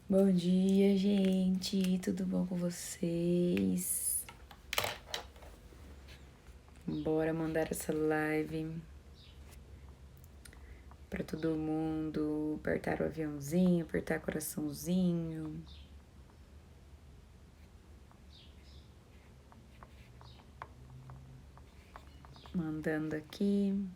Bom dia, gente. Tudo bom com vocês? Bora mandar essa live para todo mundo. Apertar o aviãozinho, apertar coraçãozinho. Mandando aqui.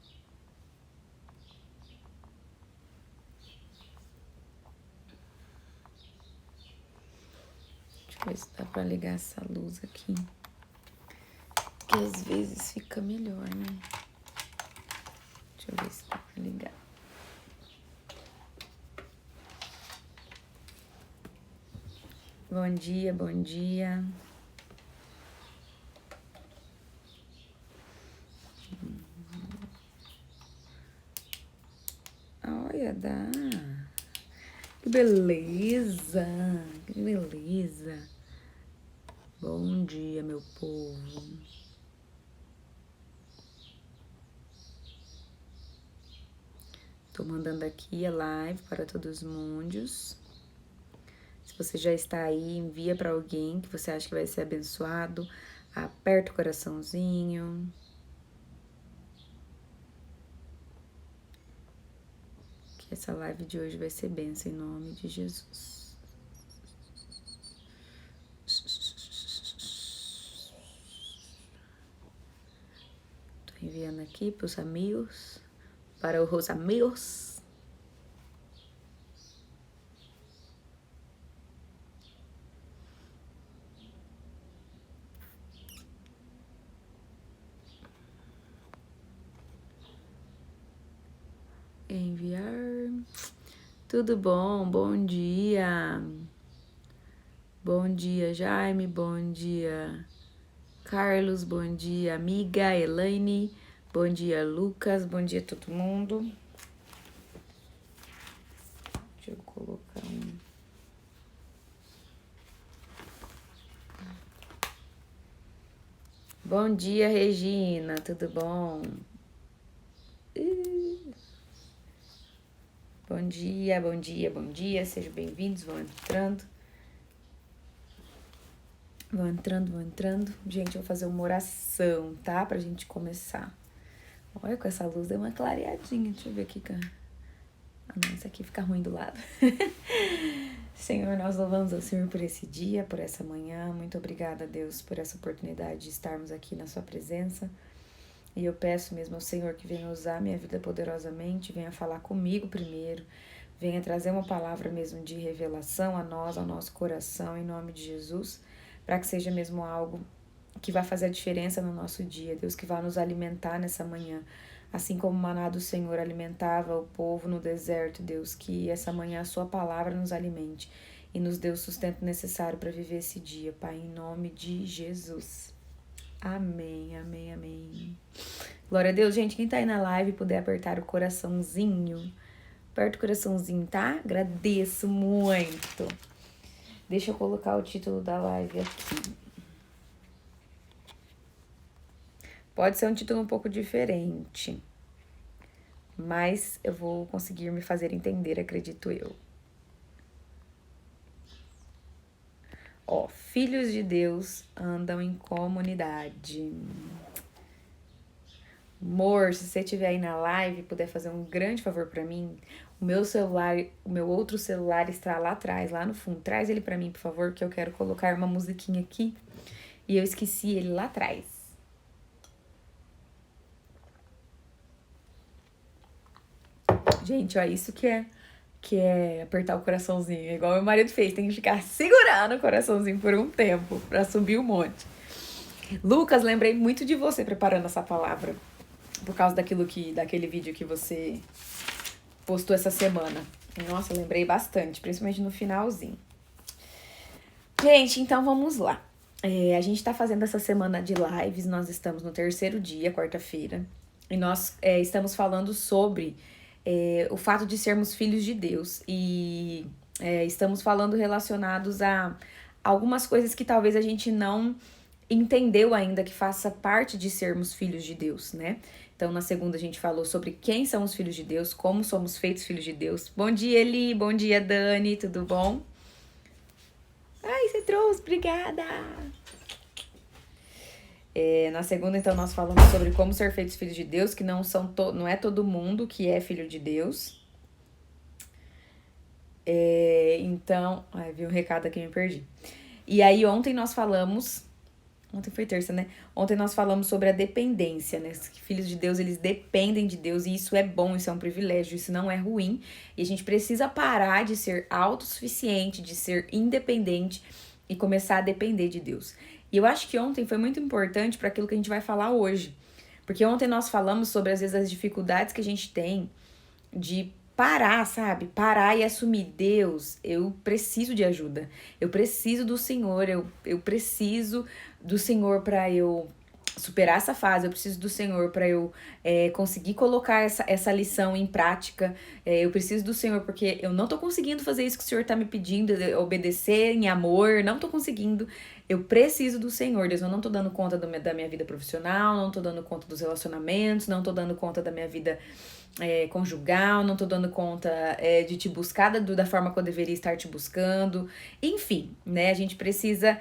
Deixa eu ver se dá pra ligar essa luz aqui. Que às vezes fica melhor, né? Deixa eu ver se dá pra ligar. Bom dia, bom dia. Olha, dá. Que beleza, que beleza. Bom dia, meu povo. Tô mandando aqui a live para todos os mundos. Se você já está aí, envia para alguém que você acha que vai ser abençoado. Aperta o coraçãozinho. Que essa live de hoje vai ser bênção em nome de Jesus. Tô enviando aqui para os amigos. Para os amigos. Enviar. Tudo bom? Bom dia. Bom dia, Jaime. Bom dia, Carlos. Bom dia, amiga Elaine. Bom dia, Lucas. Bom dia, todo mundo. Deixa eu colocar um. Bom dia, Regina. Tudo bom? Bom dia, bom dia, bom dia. Sejam bem-vindos. Vão entrando. Vão entrando, vão entrando. Gente, eu vou fazer uma oração, tá? Pra gente começar. Olha, com essa luz deu uma clareadinha. Deixa eu ver aqui. Ah, não, isso aqui fica ruim do lado. Senhor, nós louvamos ao Senhor por esse dia, por essa manhã. Muito obrigada, Deus, por essa oportunidade de estarmos aqui na sua presença. E eu peço mesmo ao Senhor que venha usar minha vida poderosamente, venha falar comigo primeiro, venha trazer uma palavra mesmo de revelação a nós, ao nosso coração, em nome de Jesus, para que seja mesmo algo que vai fazer a diferença no nosso dia, Deus, que vai nos alimentar nessa manhã. Assim como o maná do Senhor alimentava o povo no deserto, Deus, que essa manhã a sua palavra nos alimente e nos dê o sustento necessário para viver esse dia, Pai, em nome de Jesus. Amém, amém, amém. Glória a Deus, gente. Quem tá aí na live puder apertar o coraçãozinho, aperta o coraçãozinho, tá? Agradeço muito. Deixa eu colocar o título da live aqui. Pode ser um título um pouco diferente, mas eu vou conseguir me fazer entender, acredito eu. Ó, filhos de Deus andam em comunidade. Amor, se você estiver aí na live e puder fazer um grande favor pra mim, o meu outro celular está lá atrás, lá no fundo. Traz ele pra mim, por favor, que eu quero colocar uma musiquinha aqui e eu esqueci ele lá atrás. Gente, ó, isso que é apertar o coraçãozinho, igual meu marido fez, tem que ficar segurando o coraçãozinho por um tempo pra subir um monte. Lucas, lembrei muito de você preparando essa palavra, por causa daquele vídeo que você postou essa semana. Nossa, lembrei bastante, principalmente no finalzinho. Gente, então vamos lá. A gente tá fazendo essa semana de lives, nós estamos no terceiro dia, quarta-feira, e nós estamos falando sobre o fato de sermos filhos de Deus. E estamos falando relacionados a algumas coisas que talvez a gente não entendeu ainda que faça parte de sermos filhos de Deus, né? Então, na segunda, a gente falou sobre quem são os filhos de Deus, como somos feitos filhos de Deus. Bom dia, Eli. Bom dia, Dani. Tudo bom? Ai, você trouxe. Obrigada. Na segunda, então, nós falamos sobre como ser feitos filhos de Deus, que não é todo mundo que é filho de Deus. Então... Ai, vi um recado aqui, me perdi. E aí, ontem nós falamos... Ontem foi terça, né? Ontem nós falamos sobre a dependência, né? Que filhos de Deus, eles dependem de Deus e isso é bom, isso é um privilégio, isso não é ruim. E a gente precisa parar de ser autossuficiente, de ser independente e começar a depender de Deus. E eu acho que ontem foi muito importante para aquilo que a gente vai falar hoje. Porque ontem nós falamos sobre, às vezes, as dificuldades que a gente tem de parar, sabe? Parar e assumir, Deus, eu preciso de ajuda. Eu preciso do Senhor, eu preciso do Senhor para eu superar essa fase, eu preciso do Senhor para eu conseguir colocar essa lição em prática, eu preciso do Senhor porque eu não tô conseguindo fazer isso que o Senhor tá me pedindo, obedecer em amor, não tô conseguindo, eu preciso do Senhor, Deus, eu não tô dando conta da minha vida profissional, não tô dando conta dos relacionamentos, não tô dando conta da minha vida conjugal, não tô dando conta de te buscar da forma que eu deveria estar te buscando, enfim, né, a gente precisa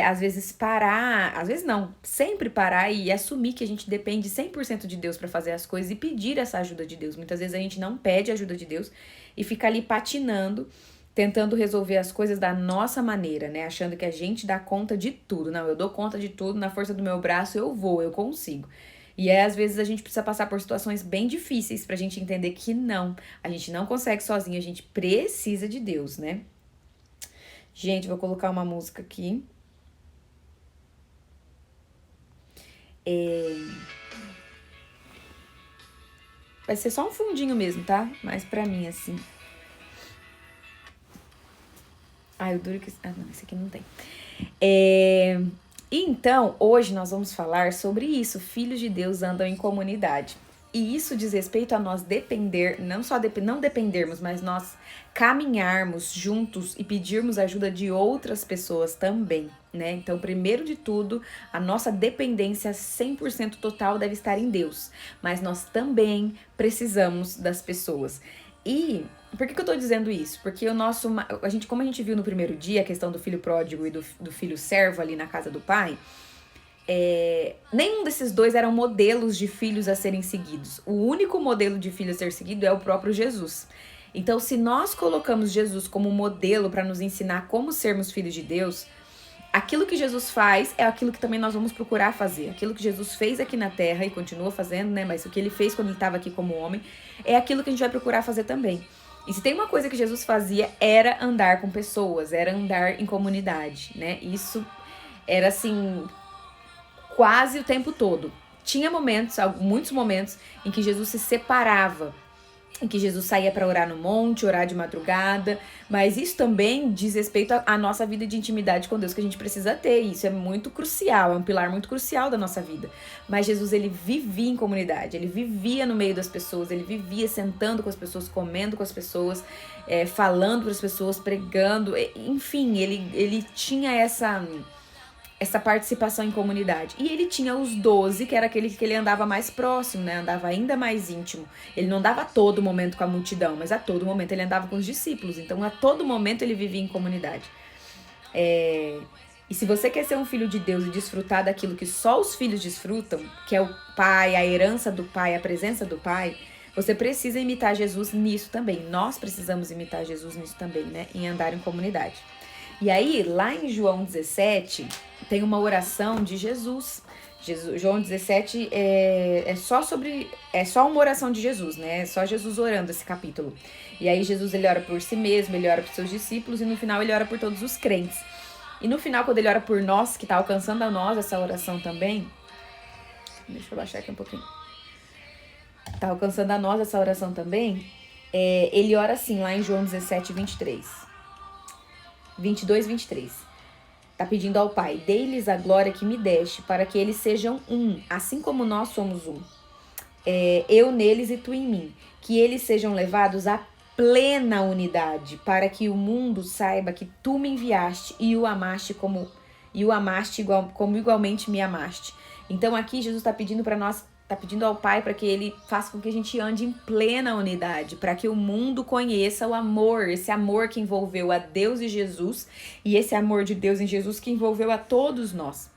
às vezes parar, às vezes não, sempre parar e assumir que a gente depende 100% de Deus para fazer as coisas e pedir essa ajuda de Deus. Muitas vezes a gente não pede ajuda de Deus e fica ali patinando, tentando resolver as coisas da nossa maneira, né, achando que a gente dá conta de tudo. Não, eu dou conta de tudo, na força do meu braço eu consigo. E às vezes a gente precisa passar por situações bem difíceis pra gente entender que não, a gente não consegue sozinho, a gente precisa de Deus, né? Gente, vou colocar uma música aqui. Vai ser só um fundinho mesmo, tá? Mas pra mim, assim. O duro que... não, esse aqui não tem. Então, hoje nós vamos falar sobre isso. Filhos de Deus andam em comunidade. E isso diz respeito a nós depender, não dependermos, mas nós caminharmos juntos e pedirmos ajuda de outras pessoas também, né? Então, primeiro de tudo, a nossa dependência 100% total deve estar em Deus. Mas nós também precisamos das pessoas. E por que eu tô dizendo isso? Porque como a gente viu no primeiro dia, a questão do filho pródigo e do filho servo ali na casa do pai, nenhum desses dois eram modelos de filhos a serem seguidos. O único modelo de filho a ser seguido é o próprio Jesus. Então, se nós colocamos Jesus como modelo para nos ensinar como sermos filhos de Deus, aquilo que Jesus faz é aquilo que também nós vamos procurar fazer. Aquilo que Jesus fez aqui na Terra e continua fazendo, né? Mas o que ele fez quando ele estava aqui como homem é aquilo que a gente vai procurar fazer também. E se tem uma coisa que Jesus fazia, era andar com pessoas, era andar em comunidade, né? Isso era assim, quase o tempo todo. Tinha muitos momentos, em que Jesus se separava, em que Jesus saía para orar no monte, orar de madrugada, mas isso também diz respeito à nossa vida de intimidade com Deus que a gente precisa ter, isso é muito crucial, é um pilar muito crucial da nossa vida. Mas Jesus, ele vivia em comunidade, ele vivia no meio das pessoas, ele vivia sentando com as pessoas, comendo com as pessoas, falando para as pessoas, pregando, enfim, ele tinha essa participação em comunidade. E ele tinha os 12, que era aquele que ele andava mais próximo, né? Andava ainda mais íntimo. Ele não andava a todo momento com a multidão, mas a todo momento ele andava com os discípulos. Então, a todo momento ele vivia em comunidade. E se você quer ser um filho de Deus e desfrutar daquilo que só os filhos desfrutam, que é o Pai, a herança do Pai, a presença do Pai, você precisa imitar Jesus nisso também. Nós precisamos imitar Jesus nisso também, né? Em andar em comunidade. E aí, lá em João 17, tem uma oração de Jesus. João 17 é só uma oração de Jesus, né? É só Jesus orando esse capítulo. E aí Jesus, ele ora por si mesmo, ele ora por seus discípulos e no final ele ora por todos os crentes. E no final, quando ele ora por nós, que tá alcançando a nós essa oração também... Deixa eu baixar aqui um pouquinho. Tá alcançando a nós essa oração também. Ele ora assim, lá em João 17, 22, 23. Tá pedindo ao Pai: dei-lhes a glória que me deste, para que eles sejam um, assim como nós somos um. Eu neles e tu em mim. Que eles sejam levados à plena unidade, para que o mundo saiba que tu me enviaste e e o amaste como igualmente me amaste. Então aqui Jesus está pedindo para nós, está pedindo ao Pai para que Ele faça com que a gente ande em plena unidade, para que o mundo conheça o amor, esse amor que envolveu a Deus e Jesus, e esse amor de Deus em Jesus que envolveu a todos nós.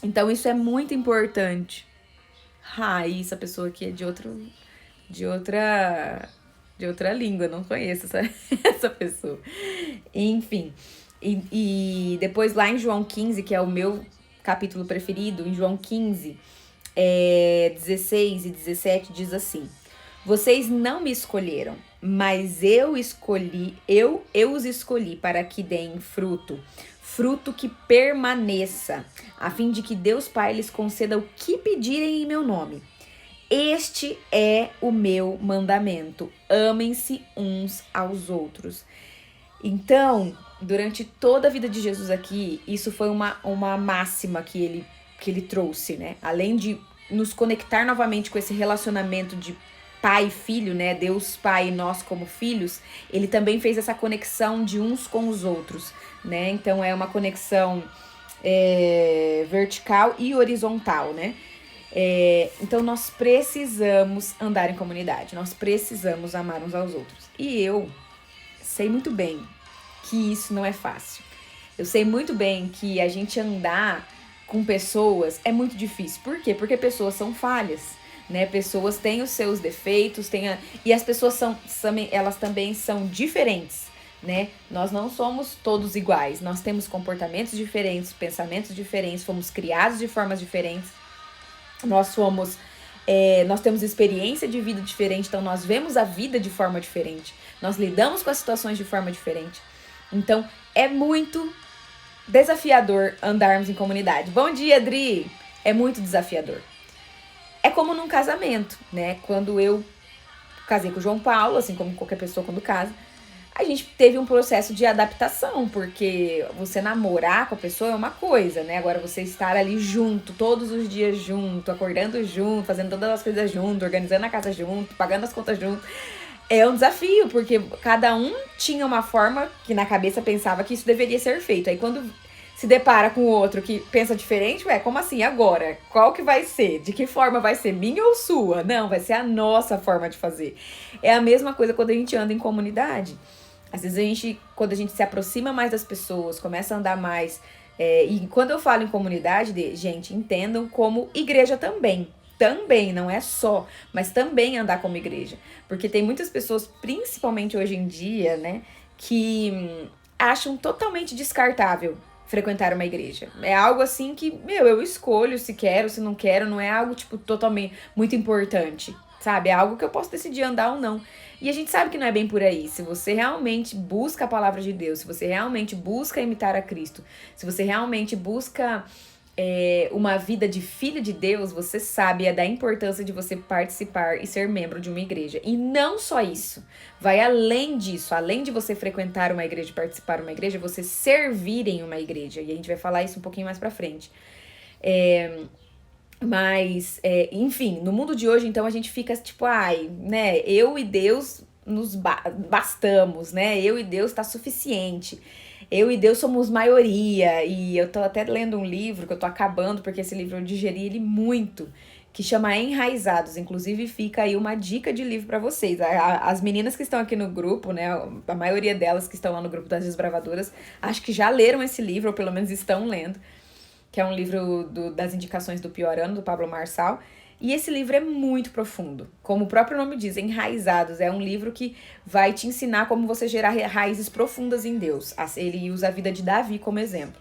Então isso é muito importante. Essa pessoa aqui é de outra língua, não conheço essa pessoa. Enfim, e depois lá em João 15, que é o meu capítulo preferido, em João 15, 16 e 17, diz assim: vocês não me escolheram, mas eu os escolhi para que deem fruto que permaneça, a fim de que Deus Pai lhes conceda o que pedirem em meu nome. Este é o meu mandamento: amem-se uns aos outros. Então, durante toda a vida de Jesus aqui, isso foi uma máxima que ele trouxe, né? Além de nos conectar novamente com esse relacionamento de pai e filho, né? Deus Pai e nós como filhos, ele também fez essa conexão de uns com os outros, né? Então é uma conexão vertical e horizontal, né? Então nós precisamos andar em comunidade, nós precisamos amar uns aos outros. E eu sei muito bem que isso não é fácil. Eu sei muito bem que a gente andar com pessoas é muito difícil. Por quê? Porque pessoas são falhas, né? Pessoas têm os seus defeitos, e as pessoas elas também são diferentes, né? Nós não somos todos iguais. Nós temos comportamentos diferentes, pensamentos diferentes, fomos criados de formas diferentes. Nós temos experiência de vida diferente, então nós vemos a vida de forma diferente. Nós lidamos com as situações de forma diferente. Então, é muito desafiador andarmos em comunidade. Bom dia, Adri! É muito desafiador. É como num casamento, né? Quando eu casei com o João Paulo, assim como qualquer pessoa quando casa, a gente teve um processo de adaptação, porque você namorar com a pessoa é uma coisa, né? Agora você estar ali junto, todos os dias junto, acordando junto, fazendo todas as coisas junto, organizando a casa junto, pagando as contas junto, é um desafio, porque cada um tinha uma forma que na cabeça pensava que isso deveria ser feito. Aí quando se depara com o outro que pensa diferente, como assim agora? Qual que vai ser? De que forma vai ser? Minha ou sua? Não, vai ser a nossa forma de fazer. É a mesma coisa quando a gente anda em comunidade. Às vezes quando a gente se aproxima mais das pessoas, começa a andar mais. E quando eu falo em comunidade, gente, entendam como igreja também. Também, não é só, mas também andar como igreja. Porque tem muitas pessoas, principalmente hoje em dia, né, que acham totalmente descartável frequentar uma igreja. É algo assim que, eu escolho se quero, se não quero, não é algo, totalmente muito importante, sabe? É algo que eu posso decidir andar ou não. E a gente sabe que não é bem por aí. Se você realmente busca a palavra de Deus, se você realmente busca imitar a Cristo, se você realmente busca uma vida de filho de Deus, você sabe da importância de você participar e ser membro de uma igreja. E não só isso, vai além disso, além de você frequentar uma igreja, participar de uma igreja, você servir em uma igreja. E a gente vai falar isso um pouquinho mais pra frente. Mas, enfim, no mundo de hoje, então, a gente fica né, eu e Deus nos bastamos, né? Eu e Deus tá suficiente. Eu e Deus somos maioria. E eu tô até lendo um livro que eu tô acabando, porque esse livro eu digeri ele muito, que chama Enraizados. Inclusive, fica aí uma dica de livro pra vocês. As meninas que estão aqui no grupo, né? A maioria delas que estão lá no grupo das Desbravadoras, acho que já leram esse livro, ou pelo menos estão lendo, que é um livro das indicações do Pior Ano, do Pablo Marçal. E esse livro é muito profundo. Como o próprio nome diz, Enraizados. É um livro que vai te ensinar como você gerar raízes profundas em Deus. Ele usa a vida de Davi como exemplo.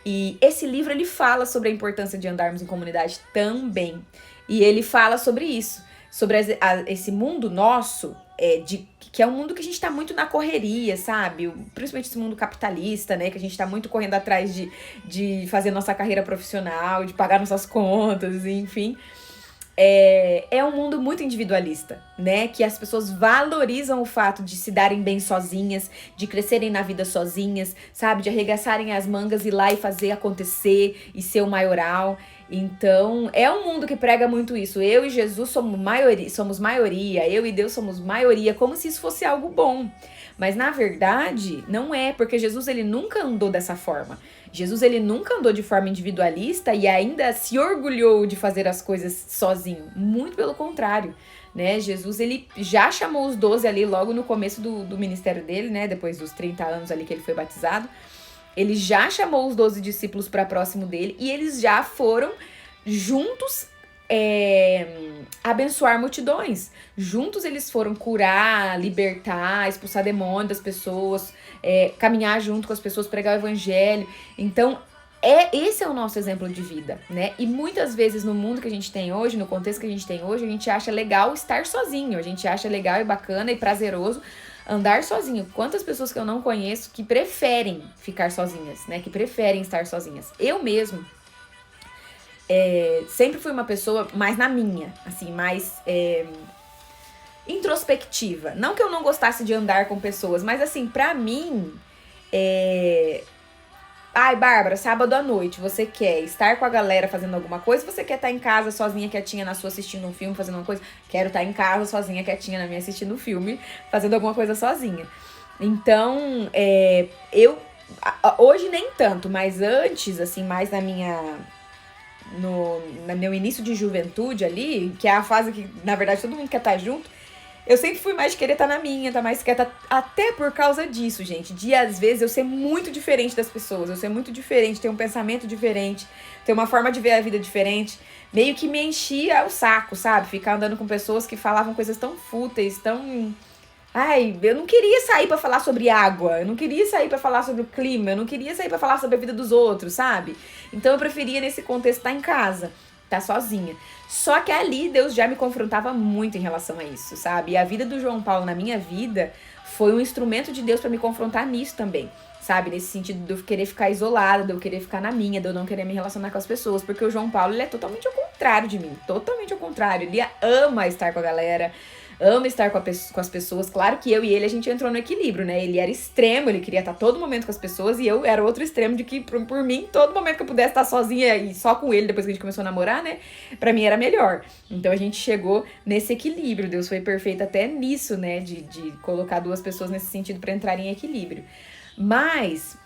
E esse livro, ele fala sobre a importância de andarmos em comunidade também. E ele fala sobre isso. Sobre esse mundo nosso, que é um mundo que a gente tá muito na correria, sabe? Principalmente esse mundo capitalista, né? Que a gente tá muito correndo atrás de fazer nossa carreira profissional, de pagar nossas contas, enfim. É um mundo muito individualista, né? Que as pessoas valorizam o fato de se darem bem sozinhas, de crescerem na vida sozinhas, sabe? De arregaçarem as mangas, ir lá e fazer acontecer e ser o maioral. Então, é um mundo que prega muito isso. Eu e Jesus somos maioria, eu e Deus somos maioria, como se isso fosse algo bom. Mas na verdade, não é, porque Jesus ele nunca andou dessa forma. Jesus ele nunca andou de forma individualista e ainda se orgulhou de fazer as coisas sozinho. Muito pelo contrário, né? Jesus ele já chamou os 12 ali logo no começo do ministério dele, né? Depois dos 30 anos ali que ele foi batizado. Ele já chamou os 12 discípulos para próximo dele e eles já foram juntos abençoar multidões. Juntos eles foram curar, libertar, expulsar demônios das pessoas, caminhar junto com as pessoas, pregar o evangelho. Então, esse é o nosso exemplo de vida, né? E muitas vezes no mundo que a gente tem hoje, no contexto que a gente tem hoje, a gente acha legal estar sozinho, a gente acha legal e bacana e prazeroso andar sozinho. Quantas pessoas que eu não conheço que preferem ficar sozinhas, né? Que preferem estar sozinhas. Eu mesmo sempre fui uma pessoa mais na minha, assim, mais introspectiva. Não que eu não gostasse de andar com pessoas, mas assim, pra mim, ai, Bárbara, sábado à noite, você quer estar com a galera fazendo alguma coisa? Você quer estar em casa sozinha, quietinha na sua assistindo um filme, fazendo uma coisa? Quero estar em casa sozinha, quietinha na minha assistindo um filme, fazendo alguma coisa sozinha. Então, hoje nem tanto, mas antes, assim, mais no meu início de juventude ali, que é a fase que, na verdade, todo mundo quer estar junto, eu sempre fui mais de querer estar na minha, estar mais quieta, até por causa disso, gente. De, às vezes, eu ser muito diferente das pessoas, eu ser muito diferente, ter um pensamento diferente, ter uma forma de ver a vida diferente, meio que me enchia o saco, sabe? Ficar andando com pessoas que falavam coisas tão fúteis, tão... Ai, eu não queria sair pra falar sobre água, eu não queria sair pra falar sobre o clima, eu não queria sair pra falar sobre a vida dos outros, sabe? Então eu preferia, nesse contexto, estar em casa, estar sozinha. Só que ali Deus já me confrontava muito em relação a isso, sabe? E a vida do João Paulo na minha vida foi um instrumento de Deus pra me confrontar nisso também, sabe? Nesse sentido de eu querer ficar isolada, de eu querer ficar na minha, de eu não querer me relacionar com as pessoas. Porque o João Paulo, ele é totalmente ao contrário de mim, totalmente ao contrário. Ele ama estar com a galera, ama estar com as pessoas. Claro que eu e ele, a gente entrou no equilíbrio, né? Ele era extremo, ele queria estar todo momento com as pessoas, e eu era outro extremo de que, por mim, todo momento que eu pudesse estar sozinha e só com ele, depois que a gente começou a namorar, né? Pra mim era melhor. Então a gente chegou nesse equilíbrio. Deus foi perfeito até nisso, né? De colocar duas pessoas nesse sentido pra entrar em equilíbrio. Mas...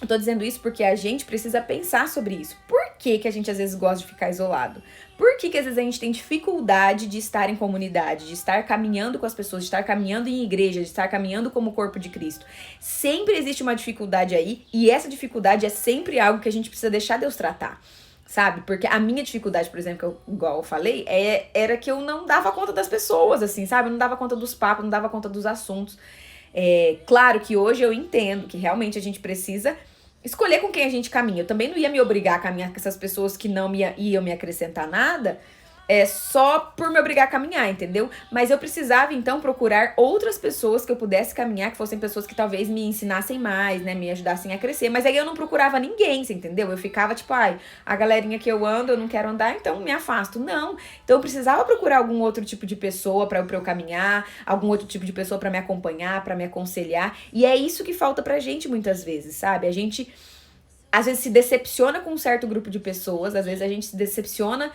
eu tô dizendo isso porque a gente precisa pensar sobre isso. Por que a gente às vezes gosta de ficar isolado? Por que às vezes a gente tem dificuldade de estar em comunidade, de estar caminhando com as pessoas, de estar caminhando em igreja, de estar caminhando como corpo de Cristo? Sempre existe uma dificuldade aí, e essa dificuldade é sempre algo que a gente precisa deixar Deus tratar, sabe? Porque a minha dificuldade, por exemplo, igual eu falei, era que eu não dava conta das pessoas, assim, sabe? Eu não dava conta dos papos, não dava conta dos assuntos. Claro que hoje eu entendo que realmente a gente precisa escolher com quem a gente caminha. Eu também não ia me obrigar a caminhar com essas pessoas que não iam me acrescentar nada, só por me obrigar a caminhar, entendeu? Mas eu precisava, então, procurar outras pessoas que eu pudesse caminhar, que fossem pessoas que talvez me ensinassem mais, né? Me ajudassem a crescer. Mas aí eu não procurava ninguém, você entendeu? Eu ficava tipo, a galerinha que eu ando, eu não quero andar, então me afasto. Não. Então eu precisava procurar algum outro tipo de pessoa pra eu caminhar, algum outro tipo de pessoa pra me acompanhar, pra me aconselhar. E é isso que falta pra gente muitas vezes, sabe? A gente... às vezes se decepciona com um certo grupo de pessoas, às vezes a gente se decepciona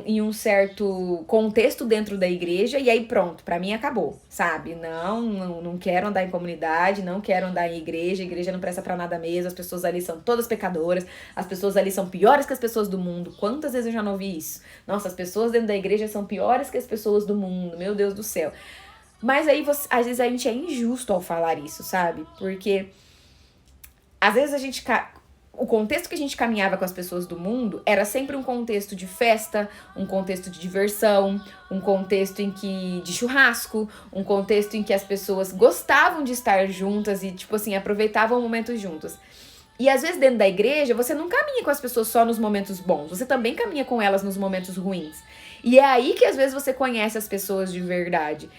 em um certo contexto dentro da igreja, e aí pronto, pra mim acabou, sabe? Não quero andar em comunidade, não quero andar em igreja, a igreja não presta pra nada mesmo, as pessoas ali são todas pecadoras, as pessoas ali são piores que as pessoas do mundo. Quantas vezes eu já não ouvi isso? Nossa, as pessoas dentro da igreja são piores que as pessoas do mundo, meu Deus do céu. Mas aí, às vezes a gente é injusto ao falar isso, sabe? Porque... às vezes o contexto que a gente caminhava com as pessoas do mundo era sempre um contexto de festa, um contexto de diversão, um contexto de churrasco, um contexto em que as pessoas gostavam de estar juntas e, tipo assim, aproveitavam momentos juntas. E às vezes dentro da igreja, você não caminha com as pessoas só nos momentos bons, você também caminha com elas nos momentos ruins. E é aí que às vezes você conhece as pessoas de verdade.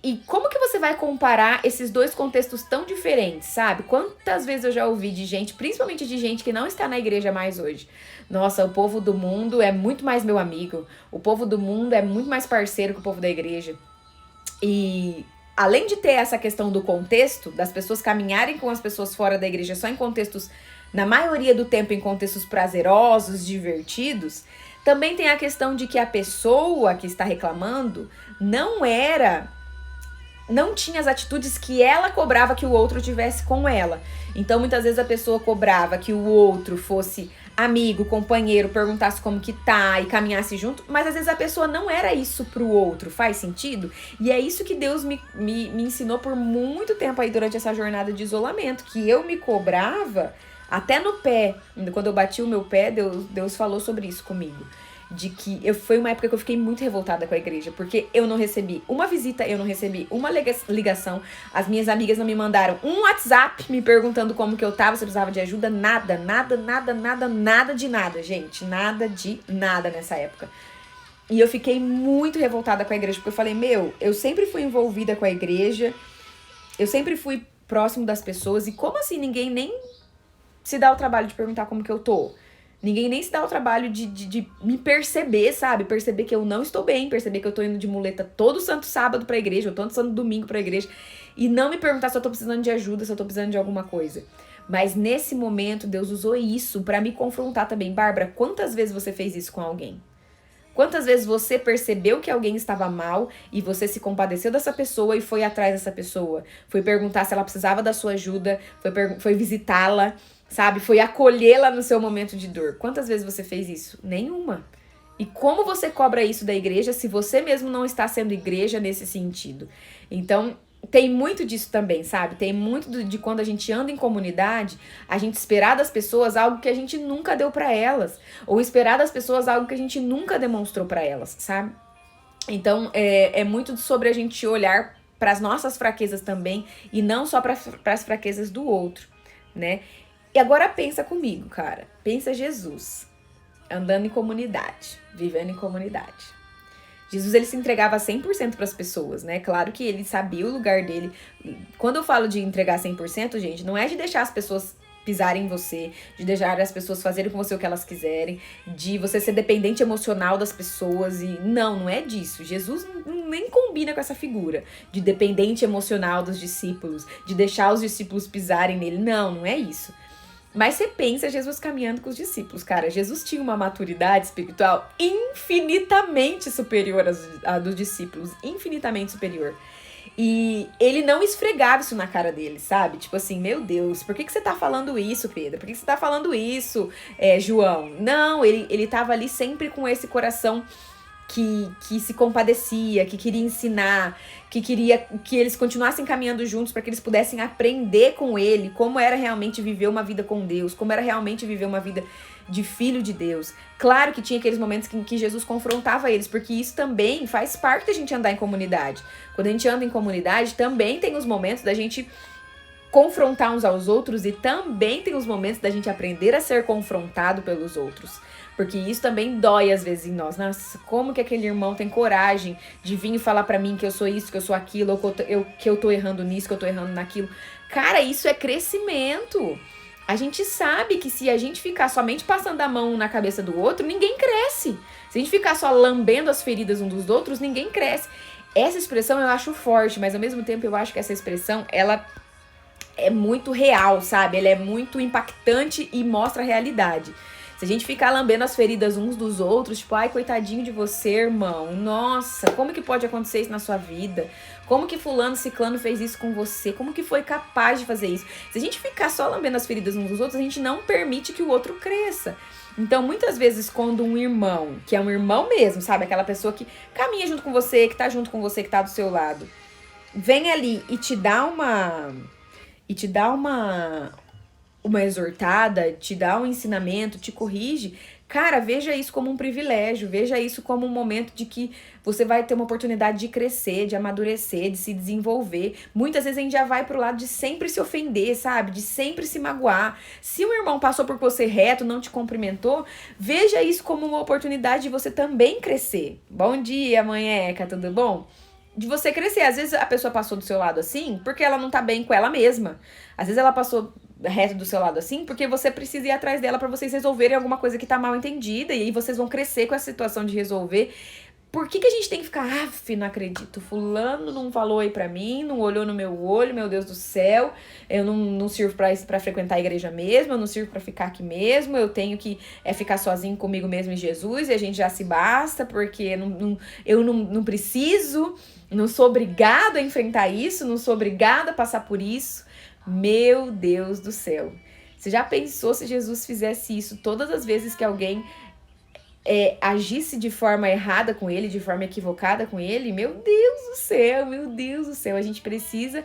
E como que você vai comparar esses dois contextos tão diferentes, sabe? Quantas vezes eu já ouvi de gente, principalmente de gente que não está na igreja mais hoje. Nossa, o povo do mundo é muito mais meu amigo. O povo do mundo é muito mais parceiro que o povo da igreja. E além de ter essa questão do contexto, das pessoas caminharem com as pessoas fora da igreja só em contextos na maioria do tempo em contextos prazerosos, divertidos, também tem a questão de que a pessoa que está reclamando não tinha as atitudes que ela cobrava que o outro tivesse com ela. Então, muitas vezes a pessoa cobrava que o outro fosse amigo, companheiro, perguntasse como que tá e caminhasse junto, mas às vezes a pessoa não era isso pro outro, faz sentido? E é isso que Deus me ensinou por muito tempo aí durante essa jornada de isolamento, que eu me cobrava até no pé. Quando eu bati o meu pé, Deus falou sobre isso comigo. De que foi uma época que eu fiquei muito revoltada com a igreja, porque eu não recebi uma visita, eu não recebi uma ligação, as minhas amigas não me mandaram um WhatsApp me perguntando como que eu tava, se eu precisava de ajuda, nada de nada, gente, nada de nada nessa época. E eu fiquei muito revoltada com a igreja, porque eu falei, eu sempre fui envolvida com a igreja, eu sempre fui próximo das pessoas, e como assim ninguém nem se dá o trabalho de perguntar como que eu tô? Ninguém nem se dá o trabalho de me perceber, sabe? Perceber que eu não estou bem, perceber que eu tô indo de muleta todo santo sábado pra igreja, ou todo santo domingo pra igreja, e não me perguntar se eu tô precisando de ajuda, se eu tô precisando de alguma coisa. Mas nesse momento, Deus usou isso pra me confrontar também. Bárbara, quantas vezes você fez isso com alguém? Quantas vezes você percebeu que alguém estava mal e você se compadeceu dessa pessoa e foi atrás dessa pessoa? Foi perguntar se ela precisava da sua ajuda, foi visitá-la, sabe? Foi acolhê-la no seu momento de dor. Quantas vezes você fez isso? Nenhuma. E como você cobra isso da igreja se você mesmo não está sendo igreja nesse sentido? Então, tem muito disso também, sabe? Tem muito de quando a gente anda em comunidade, a gente esperar das pessoas algo que a gente nunca deu pra elas. Ou esperar das pessoas algo que a gente nunca demonstrou pra elas, sabe? Então, é muito sobre a gente olhar para as nossas fraquezas também e não só para as fraquezas do outro, né? E agora pensa comigo, cara. Pensa Jesus, andando em comunidade, vivendo em comunidade. Jesus, ele se entregava 100% para as pessoas, né? Claro que ele sabia o lugar dele. Quando eu falo de entregar 100%, gente, não é de deixar as pessoas pisarem em você, de deixar as pessoas fazerem com você o que elas quiserem, de você ser dependente emocional das pessoas e... Não é disso. Jesus nem combina com essa figura de dependente emocional dos discípulos, de deixar os discípulos pisarem nele. Não é isso. Mas você pensa Jesus caminhando com os discípulos, cara. Jesus tinha uma maturidade espiritual infinitamente superior à dos discípulos, infinitamente superior. E ele não esfregava isso na cara deles, sabe? Tipo assim, meu Deus, por que você tá falando isso, Pedro? Por que você tá falando isso, João? Não, ele tava ali sempre com esse coração que se compadecia, que queria ensinar, que queria que eles continuassem caminhando juntos para que eles pudessem aprender com ele como era realmente viver uma vida com Deus, como era realmente viver uma vida de filho de Deus. Claro que tinha aqueles momentos em que Jesus confrontava eles, porque isso também faz parte da gente andar em comunidade. Quando a gente anda em comunidade, também tem os momentos da gente confrontar uns aos outros e também tem os momentos da gente aprender a ser confrontado pelos outros. Porque isso também dói às vezes em nós. Nossa, como que aquele irmão tem coragem de vir e falar pra mim que eu sou isso, que eu sou aquilo, ou que eu tô errando nisso, que eu tô errando naquilo. Cara, isso é crescimento. A gente sabe que se a gente ficar somente passando a mão na cabeça do outro, ninguém cresce. Se a gente ficar só lambendo as feridas um dos outros, ninguém cresce. Essa expressão eu acho forte, mas ao mesmo tempo eu acho que essa expressão, ela é muito real, sabe? Ela é muito impactante e mostra a realidade. Se a gente ficar lambendo as feridas uns dos outros, tipo, ai, coitadinho de você, irmão. Nossa, como que pode acontecer isso na sua vida? Como que fulano, ciclano fez isso com você? Como que foi capaz de fazer isso? Se a gente ficar só lambendo as feridas uns dos outros, a gente não permite que o outro cresça. Então, muitas vezes, quando um irmão, que é um irmão mesmo, sabe? Aquela pessoa que caminha junto com você, que tá junto com você, que tá do seu lado, vem ali e te dá uma exortada, te dá um ensinamento, te corrige, cara, veja isso como um privilégio, veja isso como um momento de que você vai ter uma oportunidade de crescer, de amadurecer, de se desenvolver. Muitas vezes a gente já vai pro lado de sempre se ofender, sabe? De sempre se magoar. Se um irmão passou por você reto, não te cumprimentou, veja isso como uma oportunidade de você também crescer. Bom dia, manheca, tudo bom? De você crescer. Às vezes a pessoa passou do seu lado assim porque ela não tá bem com ela mesma. Às vezes ela passou reto do seu lado assim porque você precisa ir atrás dela pra vocês resolverem alguma coisa que tá mal entendida, e aí vocês vão crescer com essa situação de resolver por que a gente tem que ficar, não acredito, fulano não falou aí pra mim, não olhou no meu olho, meu Deus do céu, eu não sirvo pra frequentar a igreja mesmo, eu não sirvo pra ficar aqui mesmo, eu tenho que ficar sozinho comigo mesmo em Jesus, e a gente já se basta, porque eu não preciso, não sou obrigado a enfrentar isso, não sou obrigada a passar por isso. Meu Deus do céu. Você já pensou se Jesus fizesse isso todas as vezes que alguém agisse de forma errada com ele, de forma equivocada com ele? Meu Deus do céu, meu Deus do céu. A gente precisa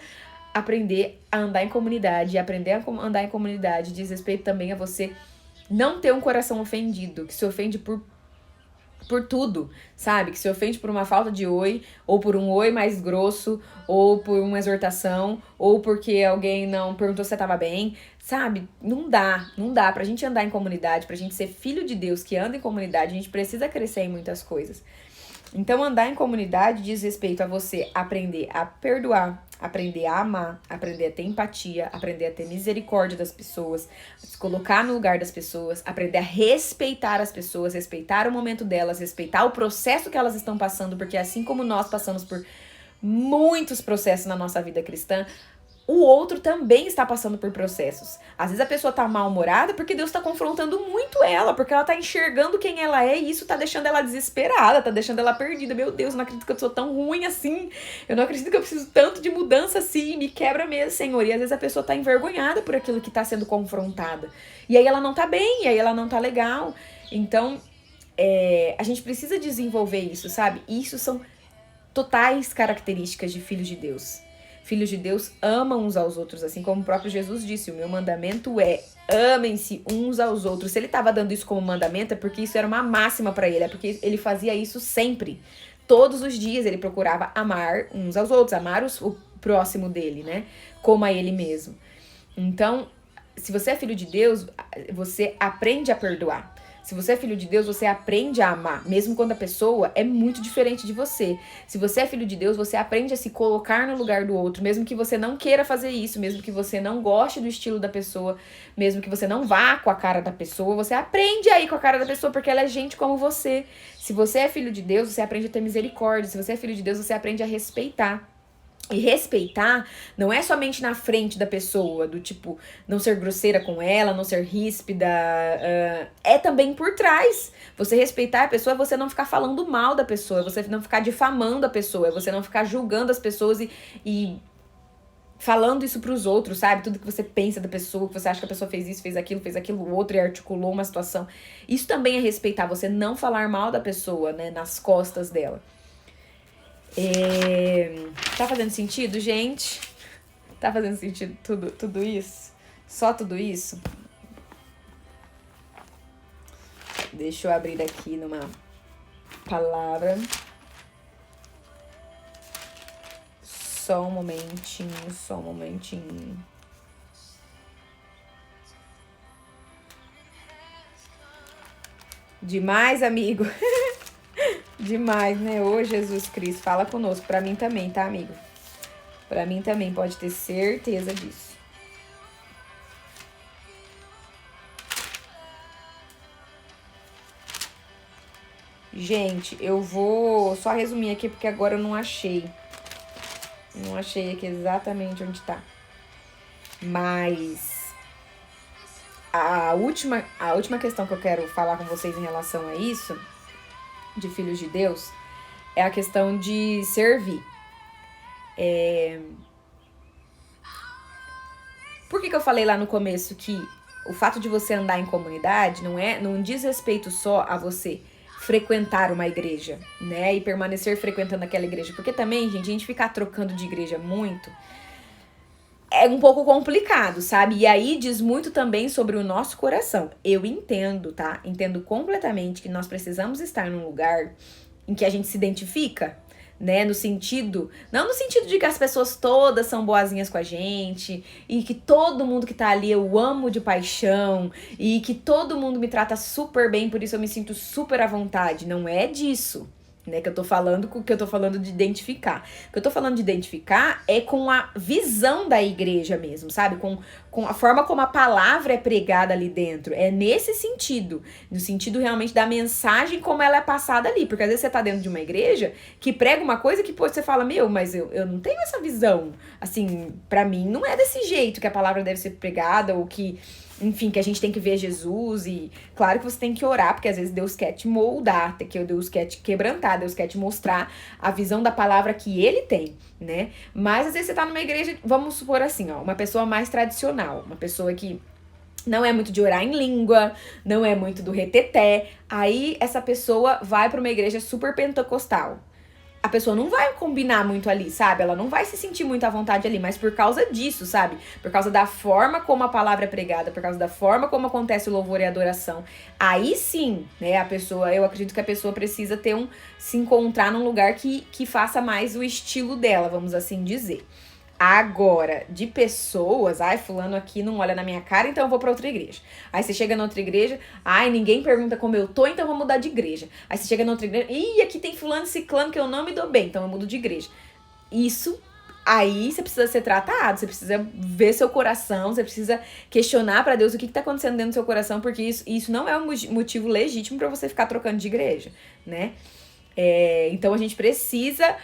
aprender a andar em comunidade. E aprender a andar em comunidade diz respeito também a você não ter um coração ofendido, que se ofende por tudo, sabe? Que se ofende por uma falta de oi, ou por um oi mais grosso, ou por uma exortação, ou porque alguém não perguntou se você tava bem, sabe? Não dá. Pra gente andar em comunidade, pra gente ser filho de Deus que anda em comunidade, a gente precisa crescer em muitas coisas. Então, andar em comunidade diz respeito a você aprender a perdoar, aprender a amar, aprender a ter empatia, aprender a ter misericórdia das pessoas, se colocar no lugar das pessoas, aprender a respeitar as pessoas, respeitar o momento delas, respeitar o processo que elas estão passando, porque assim como nós passamos por muitos processos na nossa vida cristã, o outro também está passando por processos. Às vezes a pessoa tá mal-humorada porque Deus tá confrontando muito ela, porque ela tá enxergando quem ela é e isso tá deixando ela desesperada, tá deixando ela perdida. Meu Deus, eu não acredito que eu sou tão ruim assim. Eu não acredito que eu preciso tanto de mudança assim. Me quebra mesmo, Senhor. E às vezes a pessoa tá envergonhada por aquilo que tá sendo confrontada. E aí ela não tá bem, e aí ela não tá legal. Então, a gente precisa desenvolver isso, sabe? Isso são totais características de filhos de Deus. Filhos de Deus amam uns aos outros, assim como o próprio Jesus disse, o meu mandamento é amem-se uns aos outros. Se ele estava dando isso como mandamento, é porque isso era uma máxima para ele, é porque ele fazia isso sempre. Todos os dias ele procurava amar uns aos outros, amar o próximo dele, né? Como a ele mesmo. Então, se você é filho de Deus, você aprende a perdoar. Se você é filho de Deus, você aprende a amar, mesmo quando a pessoa é muito diferente de você. Se você é filho de Deus, você aprende a se colocar no lugar do outro, mesmo que você não queira fazer isso, mesmo que você não goste do estilo da pessoa, mesmo que você não vá com a cara da pessoa, você aprende a ir com a cara da pessoa, porque ela é gente como você. Se você é filho de Deus, você aprende a ter misericórdia. Se você é filho de Deus, você aprende a respeitar. E respeitar não é somente na frente da pessoa, do tipo, não ser grosseira com ela, não ser ríspida, é também por trás. Você respeitar a pessoa é você não ficar falando mal da pessoa, é você não ficar difamando a pessoa, é você não ficar julgando as pessoas e falando isso pros outros, sabe? Tudo que você pensa da pessoa, que você acha que a pessoa fez isso, fez aquilo, o outro e articulou uma situação. Isso também é respeitar, você não falar mal da pessoa, né, nas costas dela. Tá fazendo sentido, gente? Tá fazendo sentido tudo isso? Só tudo isso? Deixa eu abrir aqui numa palavra. Só um momentinho. Demais, amigo. Demais, né? Ô, Jesus Cristo, fala conosco. Pra mim também, tá, amigo? Pra mim também, pode ter certeza disso. Gente, eu vou só resumir aqui, porque agora eu não achei. Não achei aqui exatamente onde tá. Mas a última questão que eu quero falar com vocês em relação a isso, de filhos de Deus, é a questão de servir. Por que eu falei lá no começo que o fato de você andar em comunidade não diz respeito só a você frequentar uma igreja, né? E permanecer frequentando aquela igreja. Porque também, gente, a gente ficar trocando de igreja muito é um pouco complicado, sabe? E aí diz muito também sobre o nosso coração. Eu entendo, tá? Entendo completamente que nós precisamos estar num lugar em que a gente se identifica, né? No sentido, não no sentido de que as pessoas todas são boazinhas com a gente e que todo mundo que tá ali eu amo de paixão e que todo mundo me trata super bem, por isso eu me sinto super à vontade. Não é disso. né, que eu tô falando de identificar. O que eu tô falando de identificar é com a visão da igreja mesmo, sabe? Com a forma como a palavra é pregada ali dentro. É nesse sentido, no sentido realmente da mensagem como ela é passada ali. Porque às vezes você tá dentro de uma igreja que prega uma coisa que, pô, você fala, mas eu não tenho essa visão. Assim, pra mim não é desse jeito que a palavra deve ser pregada, ou que... Enfim, que a gente tem que ver Jesus e... Claro que você tem que orar, porque às vezes Deus quer te moldar, Deus quer te quebrantar, Deus quer te mostrar a visão da palavra que Ele tem, né? Mas às vezes você tá numa igreja, vamos supor assim, ó, uma pessoa mais tradicional, uma pessoa que não é muito de orar em língua, não é muito do reteté. Aí essa pessoa vai pra uma igreja super pentecostal. A pessoa não vai combinar muito ali, sabe? Ela não vai se sentir muito à vontade ali, mas por causa disso, sabe? Por causa da forma como a palavra é pregada, por causa da forma como acontece o louvor e a adoração. Aí sim, né, eu acredito que a pessoa precisa se encontrar num lugar que faça mais o estilo dela, vamos assim dizer. Agora, de pessoas, fulano aqui não olha na minha cara, então eu vou pra outra igreja. Aí você chega na outra igreja, ninguém pergunta como eu tô, então eu vou mudar de igreja. Aí você chega na outra igreja, aqui tem fulano e ciclano que eu não me dou bem, então eu mudo de igreja. Isso, aí você precisa ser tratado, você precisa ver seu coração, você precisa questionar pra Deus o que tá acontecendo dentro do seu coração, porque isso não é um motivo legítimo pra você ficar trocando de igreja, né? Então a gente precisa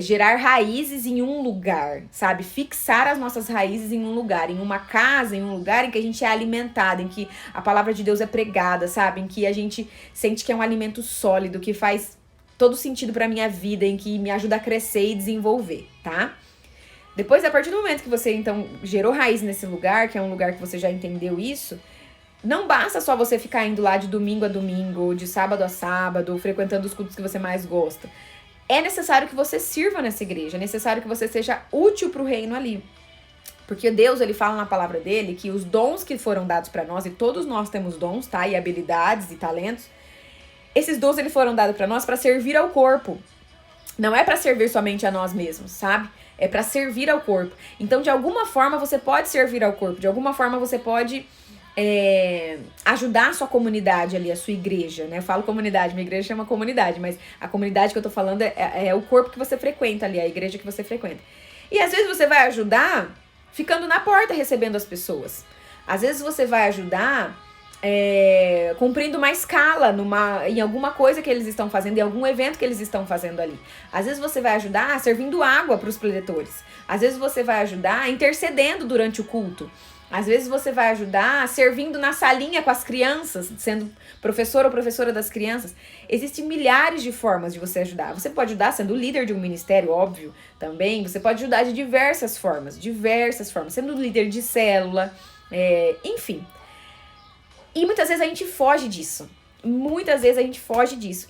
gerar raízes em um lugar, sabe? Fixar as nossas raízes em um lugar, em uma casa, em um lugar em que a gente é alimentado, em que a palavra de Deus é pregada, sabe? Em que a gente sente que é um alimento sólido, que faz todo sentido pra minha vida, em que me ajuda a crescer e desenvolver, tá? Depois, a partir do momento que você, então, gerou raiz nesse lugar, que é um lugar que você já entendeu isso, não basta só você ficar indo lá de domingo a domingo, ou de sábado a sábado, ou frequentando os cultos que você mais gosta. É necessário que você sirva nessa igreja, é necessário que você seja útil pro reino ali. Porque Deus, ele fala na palavra dele que os dons que foram dados pra nós, e todos nós temos dons, tá? E habilidades e talentos. Esses dons, eles foram dados pra nós pra servir ao corpo. Não é pra servir somente a nós mesmos, sabe? É pra servir ao corpo. Então, de alguma forma, você pode servir ao corpo. De alguma forma, você pode... ajudar a sua comunidade ali, a sua igreja, né? Eu falo comunidade, minha igreja chama comunidade, mas a comunidade que eu tô falando é o corpo que você frequenta ali, a igreja que você frequenta. E às vezes você vai ajudar ficando na porta recebendo as pessoas. Às vezes você vai ajudar cumprindo uma escala em alguma coisa que eles estão fazendo, em algum evento que eles estão fazendo ali. Às vezes você vai ajudar servindo água para os preletores. Às vezes você vai ajudar intercedendo durante o culto. Às vezes você vai ajudar servindo na salinha com as crianças, sendo professor ou professora das crianças. Existem milhares de formas de você ajudar. Você pode ajudar sendo líder de um ministério, óbvio, também. Você pode ajudar de diversas formas. Sendo líder de célula, enfim. E muitas vezes a gente foge disso.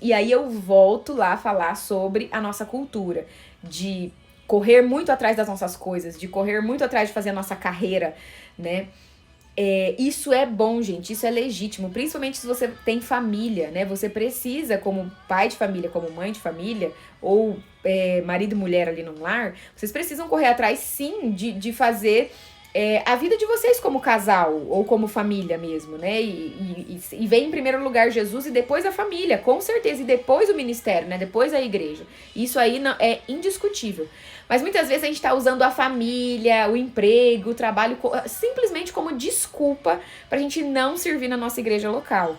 E aí eu volto lá a falar sobre a nossa cultura. De correr muito atrás das nossas coisas. De correr muito atrás de fazer a nossa carreira, né? Isso é bom, gente, isso é legítimo, principalmente se você tem família, né? Você precisa, como pai de família, como mãe de família, ou marido e mulher ali no lar, vocês precisam correr atrás, sim, de fazer a vida de vocês como casal, ou como família mesmo, né? E vem em primeiro lugar Jesus e depois a família, com certeza, e depois o ministério, né? Depois a igreja. Isso aí não, é indiscutível. Mas muitas vezes a gente tá usando a família, o emprego, o trabalho, simplesmente como desculpa pra gente não servir na nossa igreja local.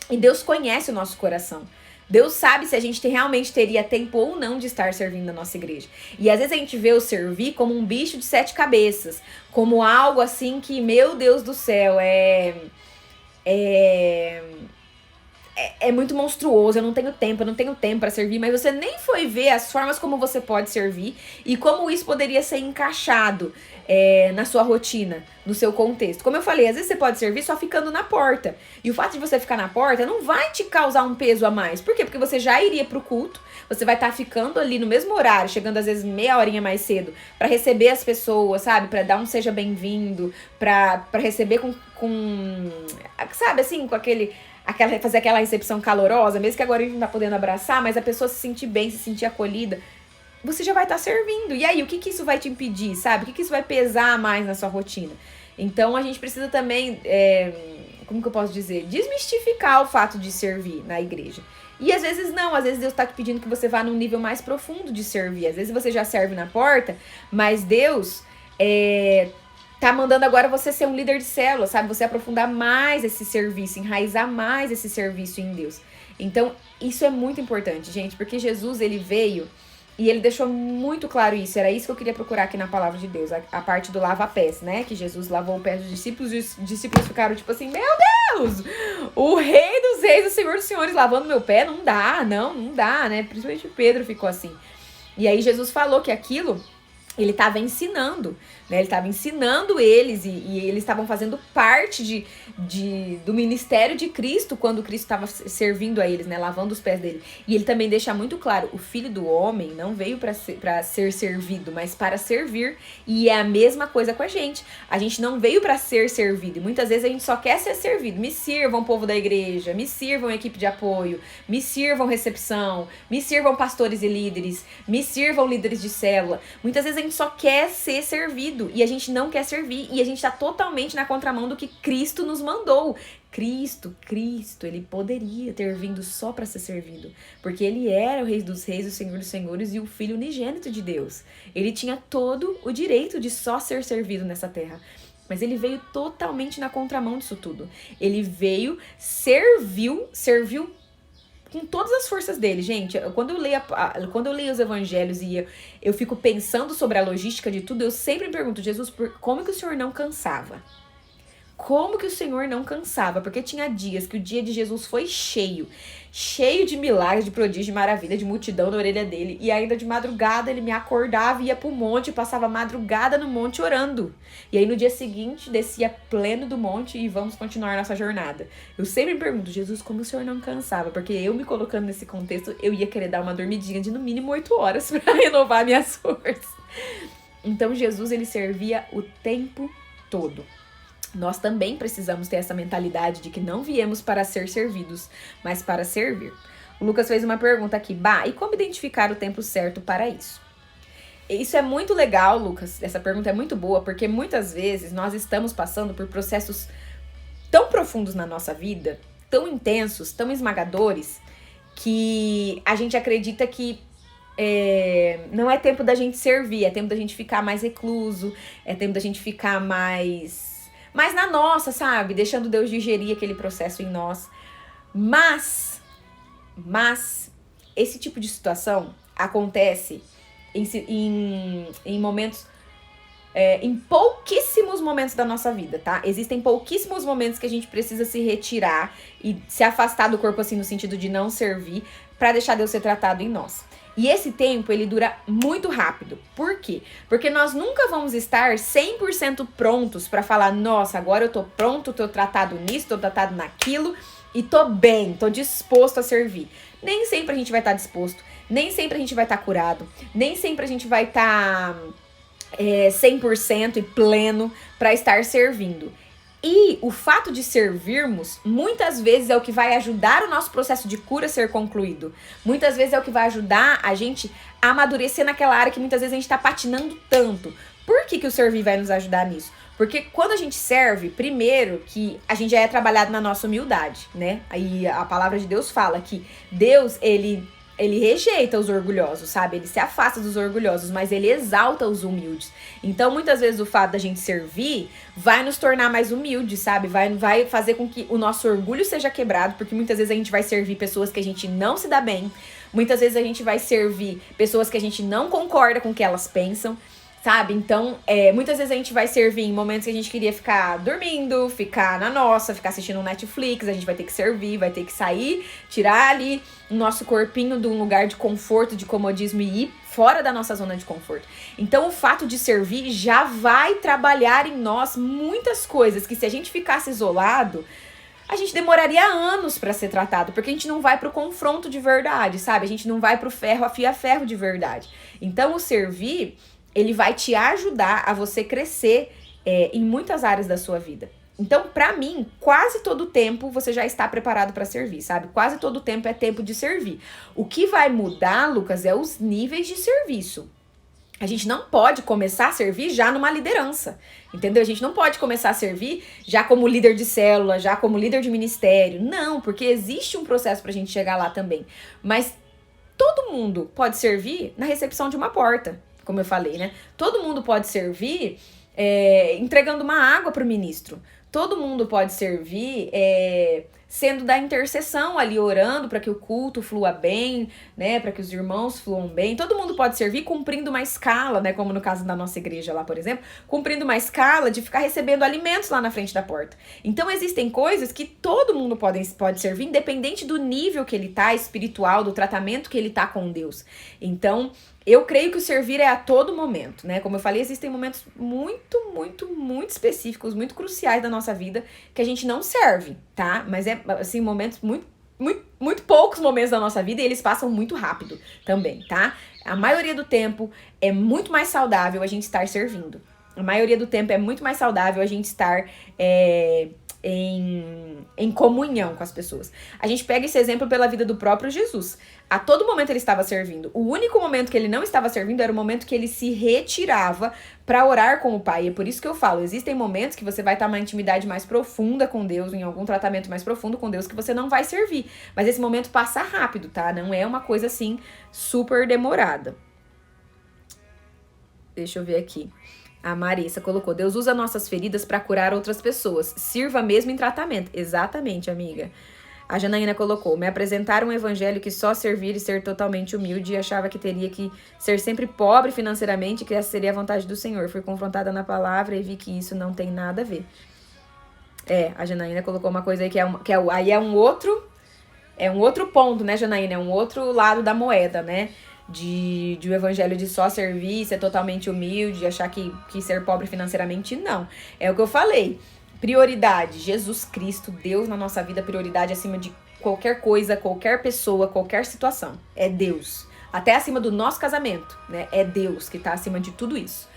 E Deus conhece o nosso coração. Deus sabe se a gente realmente teria tempo ou não de estar servindo na nossa igreja. E às vezes a gente vê o servir como um bicho de 7 cabeças. Como algo assim que, meu Deus do céu, é muito monstruoso, eu não tenho tempo pra servir, mas você nem foi ver as formas como você pode servir e como isso poderia ser encaixado na sua rotina, no seu contexto. Como eu falei, às vezes você pode servir só ficando na porta. E o fato de você ficar na porta não vai te causar um peso a mais. Por quê? Porque você já iria pro culto, você vai estar ficando ali no mesmo horário, chegando às vezes meia horinha mais cedo, pra receber as pessoas, sabe? Pra dar um seja bem-vindo, pra receber sabe assim, com fazer aquela recepção calorosa, mesmo que agora a gente não tá podendo abraçar, mas a pessoa se sentir bem, se sentir acolhida, você já vai estar servindo. E aí, o que isso vai te impedir, sabe? O que isso vai pesar mais na sua rotina? Então, a gente precisa também, como que eu posso dizer? Desmistificar o fato de servir na igreja. E às vezes não, às vezes Deus tá te pedindo que você vá num nível mais profundo de servir. Às vezes você já serve na porta, mas Deus tá mandando agora você ser um líder de célula, sabe? Você aprofundar mais esse serviço, enraizar mais esse serviço em Deus. Então, isso é muito importante, gente, porque Jesus, ele veio e ele deixou muito claro isso. Era isso que eu queria procurar aqui na palavra de Deus, a parte do lava-pés, né? Que Jesus lavou o pé dos discípulos e os discípulos ficaram tipo assim, meu Deus, o rei dos reis, o senhor dos senhores lavando meu pé, não dá, né? Principalmente Pedro ficou assim. E aí Jesus falou que aquilo ele estava ensinando, né? Ele estava ensinando eles e eles estavam fazendo parte do ministério de Cristo quando Cristo estava servindo a eles, né? Lavando os pés dele. E ele também deixa muito claro, o Filho do Homem não veio para ser servido, mas para servir. E é a mesma coisa com a gente. A gente não veio para ser servido. E muitas vezes a gente só quer ser servido. Me sirvam, povo da igreja. Me sirvam, equipe de apoio. Me sirvam, recepção. Me sirvam, pastores e líderes. Me sirvam, líderes de célula. Muitas vezes a gente só quer ser servido e a gente não quer servir e a gente tá totalmente na contramão do que Cristo nos mandou. Cristo, ele poderia ter vindo só para ser servido, porque ele era o Rei dos Reis, o Senhor dos Senhores e o Filho unigênito de Deus. Ele tinha todo o direito de só ser servido nessa terra. Mas ele veio totalmente na contramão disso tudo. Ele veio, serviu com todas as forças dele, gente. Quando eu leio os evangelhos e eu fico pensando sobre a logística de tudo, eu sempre me pergunto, Jesus, como que o Senhor não cansava? Como que o Senhor não cansava? Porque tinha dias que o dia de Jesus foi cheio de milagres, de prodígio, de maravilha, de multidão na orelha dele. E ainda de madrugada ele me acordava, ia pro monte, passava madrugada no monte orando. E aí no dia seguinte descia pleno do monte e vamos continuar nossa jornada. Eu sempre me pergunto, Jesus, como o Senhor não cansava? Porque eu me colocando nesse contexto, eu ia querer dar uma dormidinha de no mínimo 8 horas para renovar minhas forças. Então Jesus, ele servia o tempo todo. Nós também precisamos ter essa mentalidade de que não viemos para ser servidos, mas para servir. O Lucas fez uma pergunta aqui, e como identificar o tempo certo para isso? Isso é muito legal, Lucas, essa pergunta é muito boa, porque muitas vezes nós estamos passando por processos tão profundos na nossa vida, tão intensos, tão esmagadores, que a gente acredita que não é tempo da gente servir, é tempo da gente ficar mais recluso, é tempo da gente ficar mais na nossa, sabe? Deixando Deus digerir aquele processo em nós. Mas esse tipo de situação acontece em momentos, em pouquíssimos momentos da nossa vida, tá? Existem pouquíssimos momentos que a gente precisa se retirar e se afastar do corpo, assim, no sentido de não servir, pra deixar Deus ser tratado em nós. E esse tempo, ele dura muito rápido. Por quê? Porque nós nunca vamos estar 100% prontos pra falar, nossa, agora eu tô pronto, tô tratado nisso, tô tratado naquilo e tô bem, tô disposto a servir. Nem sempre a gente vai estar disposto, nem sempre a gente vai estar curado, nem sempre a gente vai estar 100% e pleno pra estar servindo. E o fato de servirmos, muitas vezes é o que vai ajudar o nosso processo de cura a ser concluído. Muitas vezes é o que vai ajudar a gente a amadurecer naquela área que muitas vezes a gente tá patinando tanto. Por que o servir vai nos ajudar nisso? Porque quando a gente serve, primeiro que a gente já é trabalhado na nossa humildade, né? Aí a palavra de Deus fala que Deus, ele rejeita os orgulhosos, sabe? Ele se afasta dos orgulhosos, mas ele exalta os humildes. Então, muitas vezes, o fato da gente servir vai nos tornar mais humildes, sabe? Vai fazer com que o nosso orgulho seja quebrado, porque muitas vezes a gente vai servir pessoas que a gente não se dá bem. Muitas vezes a gente vai servir pessoas que a gente não concorda com o que elas pensam, sabe? Então, muitas vezes a gente vai servir em momentos que a gente queria ficar dormindo, ficar na nossa, ficar assistindo um Netflix, a gente vai ter que servir, vai ter que sair, tirar ali o nosso corpinho de um lugar de conforto, de comodismo e ir fora da nossa zona de conforto. Então, o fato de servir já vai trabalhar em nós muitas coisas que se a gente ficasse isolado, a gente demoraria anos para ser tratado, porque a gente não vai pro confronto de verdade, sabe? A gente não vai pro ferro, afia ferro de verdade. Então, o servir, ele vai te ajudar a você crescer em muitas áreas da sua vida. Então, pra mim, quase todo tempo você já está preparado para servir, sabe? Quase todo tempo é tempo de servir. O que vai mudar, Lucas, é os níveis de serviço. A gente não pode começar a servir já numa liderança, entendeu? A gente não pode começar a servir já como líder de célula, já como líder de ministério. Não, porque existe um processo pra gente chegar lá também. Mas todo mundo pode servir na recepção de uma porta, como eu falei, né? Todo mundo pode servir entregando uma água pro ministro. Todo mundo pode servir sendo da intercessão ali, orando para que o culto flua bem, né, para que os irmãos fluam bem. Todo mundo pode servir cumprindo uma escala, né, como no caso da nossa igreja lá, por exemplo, cumprindo uma escala de ficar recebendo alimentos lá na frente da porta. Então existem coisas que todo mundo pode servir, independente do nível que ele tá espiritual, do tratamento que ele tá com Deus. Então, eu creio que o servir é a todo momento, né? Como eu falei, existem momentos muito, muito, muito específicos, muito cruciais da nossa vida que a gente não serve, tá? Mas assim, momentos muito poucos momentos da nossa vida e eles passam muito rápido também, tá? A maioria do tempo é muito mais saudável a gente estar servindo. A maioria do tempo é muito mais saudável a gente estar em comunhão com as pessoas. A gente pega esse exemplo pela vida do próprio Jesus. A todo momento ele estava servindo. O único momento que ele não estava servindo era o momento que ele se retirava para orar com o Pai. E é por isso que eu falo, existem momentos que você vai estar numa intimidade mais profunda com Deus, em algum tratamento mais profundo com Deus, que você não vai servir. Mas esse momento passa rápido, tá? Não é uma coisa assim super demorada. Deixa eu ver aqui. A Marissa colocou, Deus usa nossas feridas para curar outras pessoas. Sirva mesmo em tratamento. Exatamente, amiga. A Janaína colocou, me apresentaram um evangelho que só servir e ser totalmente humilde e achava que teria que ser sempre pobre financeiramente e que essa seria a vontade do Senhor. Fui confrontada na palavra e vi que isso não tem nada a ver. A Janaína colocou uma coisa aí aí é um outro ponto, né, Janaína? É um outro lado da moeda, né? De o evangelho de só servir, ser totalmente humilde, achar que ser pobre financeiramente, não. É o que eu falei. Prioridade, Jesus Cristo, Deus na nossa vida, prioridade acima de qualquer coisa, qualquer pessoa, qualquer situação. É Deus. Até acima do nosso casamento, né? É Deus que tá acima de tudo isso.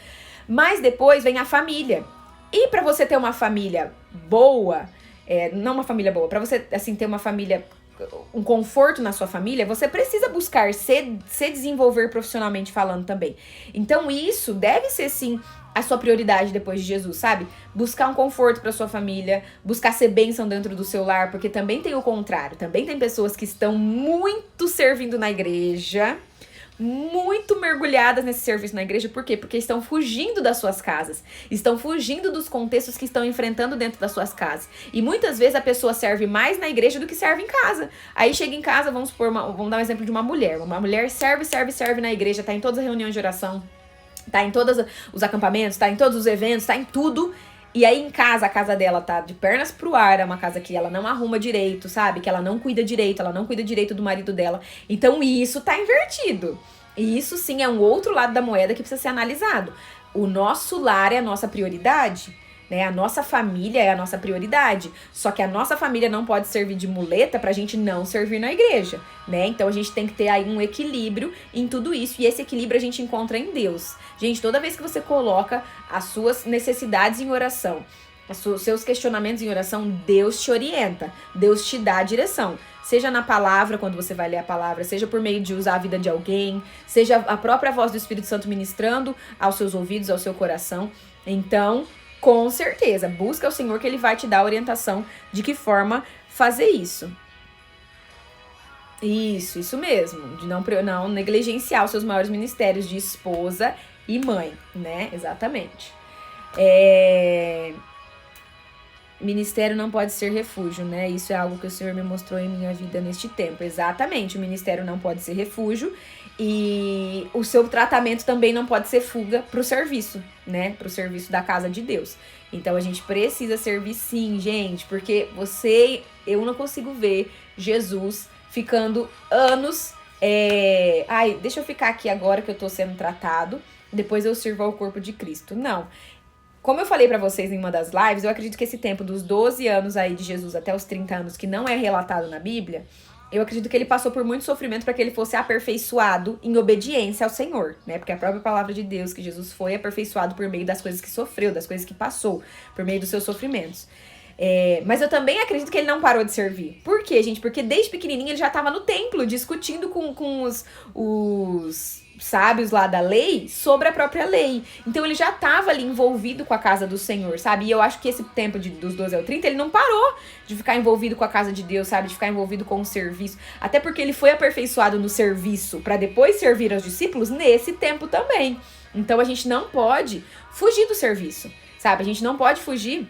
Mas depois vem a família. E para você ter uma família boa, não uma família boa, para você assim ter uma família, um conforto na sua família, você precisa buscar se desenvolver profissionalmente falando também. Então isso deve ser sim a sua prioridade depois de Jesus, sabe? Buscar um conforto para sua família, buscar ser bênção dentro do seu lar, porque também tem o contrário, também tem pessoas que estão muito servindo na igreja, muito mergulhadas nesse serviço na igreja. Por quê? Porque estão fugindo das suas casas, estão fugindo dos contextos que estão enfrentando dentro das suas casas. E muitas vezes a pessoa serve mais na igreja do que serve em casa. Aí chega em casa, vamos dar um exemplo de uma mulher. Uma mulher serve na igreja, tá em todas as reuniões de oração, tá em todos os acampamentos, tá em todos os eventos, tá em tudo. E aí em casa, a casa dela tá de pernas pro ar, é uma casa que ela não arruma direito, sabe? Que ela não cuida direito, ela não cuida direito do marido dela. Então isso tá invertido. E isso sim é um outro lado da moeda que precisa ser analisado. O nosso lar é a nossa prioridade, né? A nossa família é a nossa prioridade. Só que a nossa família não pode servir de muleta pra gente não servir na igreja, né? Então a gente tem que ter aí um equilíbrio em tudo isso. E esse equilíbrio a gente encontra em Deus. Gente, toda vez que você coloca as suas necessidades em oração, os seus questionamentos em oração, Deus te orienta, Deus te dá a direção. Seja na palavra, quando você vai ler a palavra, seja por meio de usar a vida de alguém, seja a própria voz do Espírito Santo ministrando aos seus ouvidos, ao seu coração. Então, com certeza, busca o Senhor que Ele vai te dar a orientação de que forma fazer isso. Isso mesmo, de não negligenciar os seus maiores ministérios de esposa e mãe, né? Exatamente. Ministério não pode ser refúgio, né? Isso é algo que o Senhor me mostrou em minha vida neste tempo. Exatamente, o ministério não pode ser refúgio e o seu tratamento também não pode ser fuga pro serviço, né? Pro serviço da casa de Deus. Então a gente precisa servir sim, gente, porque eu não consigo ver Jesus ficando anos. Deixa eu ficar aqui agora que eu tô sendo tratado, depois eu sirvo ao corpo de Cristo. Não. Como eu falei pra vocês em uma das lives, eu acredito que esse tempo dos 12 anos aí de Jesus até os 30 anos, que não é relatado na Bíblia, eu acredito que ele passou por muito sofrimento para que ele fosse aperfeiçoado em obediência ao Senhor, né? Porque a própria palavra de Deus, que Jesus foi aperfeiçoado por meio das coisas que sofreu, das coisas que passou, por meio dos seus sofrimentos. Mas eu também acredito que ele não parou de servir. Por quê, gente? Porque desde pequenininho ele já estava no templo, discutindo com os sábios lá da lei sobre a própria lei. Então ele já estava ali envolvido com a casa do Senhor, sabe? E eu acho que esse tempo dos 12 ao 30, ele não parou de ficar envolvido com a casa de Deus, sabe? De ficar envolvido com o serviço. Até porque ele foi aperfeiçoado no serviço para depois servir aos discípulos nesse tempo também. Então a gente não pode fugir do serviço, sabe? A gente não pode fugir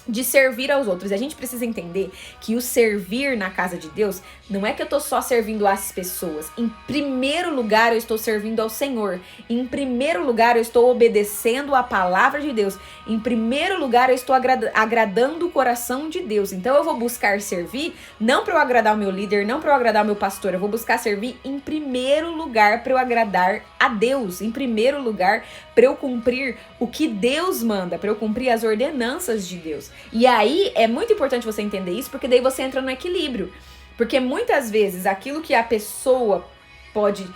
de servir aos outros. E a gente precisa entender que o servir na casa de Deus não é que eu tô só servindo às pessoas. Em primeiro lugar, eu estou servindo ao Senhor. Em primeiro lugar, eu estou obedecendo a palavra de Deus. Em primeiro lugar, eu estou agradando o coração de Deus. Então, eu vou buscar servir não para eu agradar o meu líder, não para eu agradar o meu pastor. Eu vou buscar servir em primeiro lugar para eu agradar a Deus. Em primeiro lugar, para eu cumprir o que Deus manda, para eu cumprir as ordenanças de Deus. E aí, é muito importante você entender isso, porque daí você entra no equilíbrio. Porque muitas vezes, aquilo que a pessoa pode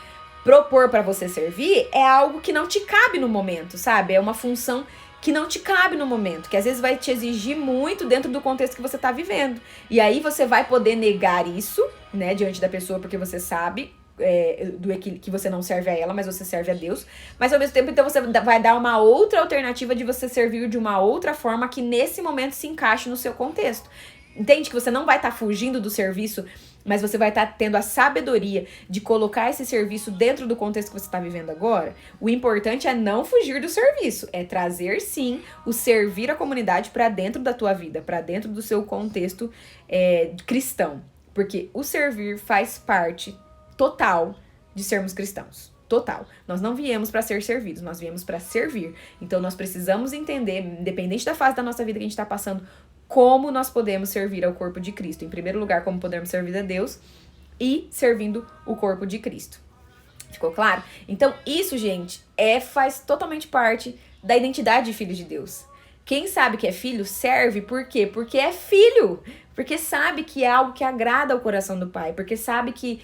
propor para você servir é algo que não te cabe no momento, sabe? É uma função que não te cabe no momento, que às vezes vai te exigir muito dentro do contexto que você tá vivendo. E aí, você vai poder negar isso, né, diante da pessoa, porque você sabe que você não serve a ela, mas você serve a Deus. Mas ao mesmo tempo, então você vai dar uma outra alternativa de você servir de uma outra forma que nesse momento se encaixe no seu contexto. Entende que você não vai estar fugindo do serviço, mas você vai estar tendo a sabedoria de colocar esse serviço dentro do contexto que você está vivendo agora. O importante é não fugir do serviço, é trazer sim o servir a comunidade para dentro da tua vida, para dentro do seu contexto cristão. Porque o servir faz parte total de sermos cristãos. Total. Nós não viemos para ser servidos, nós viemos para servir. Então nós precisamos entender, independente da fase da nossa vida que a gente está passando, como nós podemos servir ao corpo de Cristo. Em primeiro lugar, como podemos servir a Deus e servindo o corpo de Cristo. Ficou claro? Então isso, gente, faz totalmente parte da identidade de filho de Deus. Quem sabe que é filho, serve. Por quê? Porque é filho. Porque sabe que é algo que agrada ao coração do Pai. Porque sabe que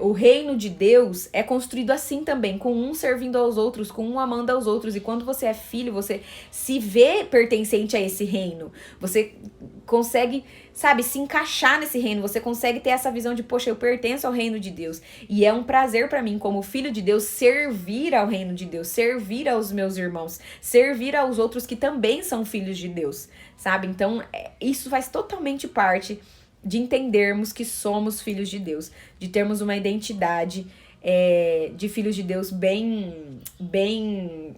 o reino de Deus é construído assim também, com um servindo aos outros, com um amando aos outros. E quando você é filho, você se vê pertencente a esse reino. Você consegue, sabe, se encaixar nesse reino. Você consegue ter essa visão de, poxa, eu pertenço ao reino de Deus. E é um prazer pra mim, como filho de Deus, servir ao reino de Deus, servir aos meus irmãos, servir aos outros que também são filhos de Deus, sabe? Então, isso faz totalmente parte de entendermos que somos filhos de Deus, de termos uma identidade de filhos de Deus bem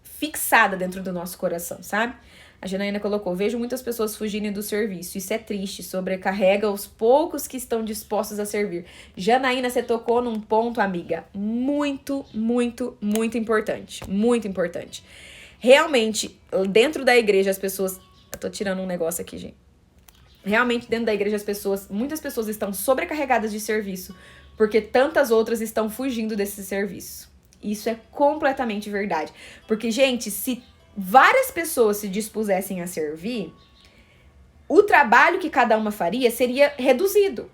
fixada dentro do nosso coração, sabe? A Janaína colocou, vejo muitas pessoas fugirem do serviço, isso é triste, sobrecarrega os poucos que estão dispostos a servir. Janaína, você tocou num ponto, amiga, muito, muito, muito importante, muito importante. Realmente, dentro da igreja as pessoas... Eu tô tirando um negócio aqui, gente. Realmente, dentro da igreja, muitas pessoas estão sobrecarregadas de serviço, porque tantas outras estão fugindo desse serviço. Isso é completamente verdade. Porque, gente, se várias pessoas se dispusessem a servir, o trabalho que cada uma faria seria reduzido.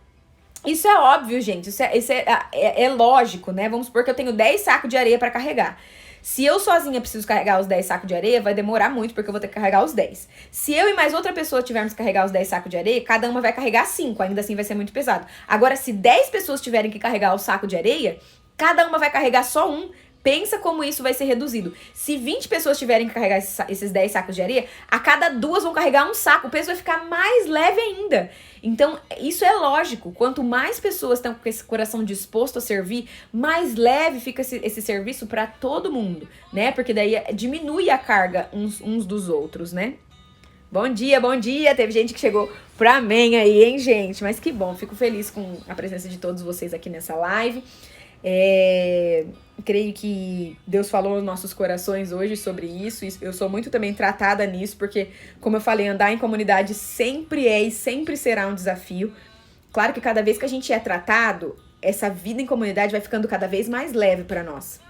Isso é óbvio, gente. Isso é lógico, né? Vamos supor que eu tenho 10 sacos de areia para carregar. Se eu sozinha preciso carregar os 10 sacos de areia, vai demorar muito, porque eu vou ter que carregar os 10. Se eu e mais outra pessoa tivermos que carregar os 10 sacos de areia, cada uma vai carregar 5, ainda assim vai ser muito pesado. Agora, se 10 pessoas tiverem que carregar o saco de areia, cada uma vai carregar só um. Pensa como isso vai ser reduzido. Se 20 pessoas tiverem que carregar esses 10 sacos de areia, a cada 2 vão carregar um saco. O peso vai ficar mais leve ainda. Então, isso é lógico. Quanto mais pessoas estão com esse coração disposto a servir, mais leve fica esse serviço para todo mundo, né? Porque daí diminui a carga uns dos outros, né? Bom dia, bom dia. Teve gente que chegou pra amém aí, hein, gente? Mas que bom. Fico feliz com a presença de todos vocês aqui nessa live. Creio que Deus falou nos nossos corações hoje sobre isso. Eu sou muito também tratada nisso, porque, como eu falei, andar em comunidade sempre e sempre será um desafio. Claro que cada vez que a gente é tratado, essa vida em comunidade vai ficando cada vez mais leve para nós.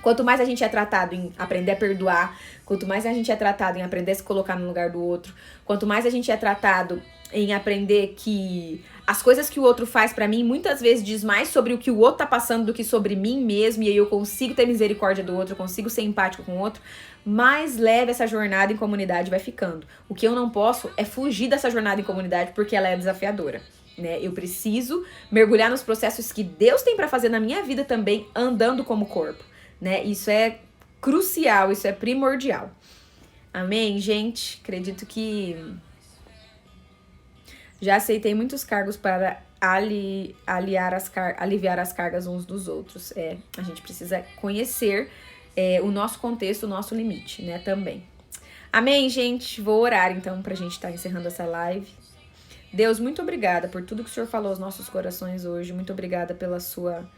Quanto mais a gente é tratado em aprender a perdoar, quanto mais a gente é tratado em aprender a se colocar no lugar do outro, quanto mais a gente é tratado em aprender que as coisas que o outro faz pra mim muitas vezes diz mais sobre o que o outro tá passando do que sobre mim mesmo, e aí eu consigo ter misericórdia do outro, eu consigo ser empático com o outro, mais leve essa jornada em comunidade vai ficando. O que eu não posso é fugir dessa jornada em comunidade porque ela é desafiadora. né? Eu preciso mergulhar nos processos que Deus tem para fazer na minha vida também, andando como corpo, né? Isso é crucial, isso é primordial. Amém, gente? Acredito que já aceitei muitos cargos para aliviar as cargas uns dos outros. A gente precisa conhecer o nosso contexto, o nosso limite, né, também. Amém, gente? Vou orar, então, pra gente estar encerrando essa live. Deus, muito obrigada por tudo que o Senhor falou aos nossos corações hoje. Muito obrigada pela sua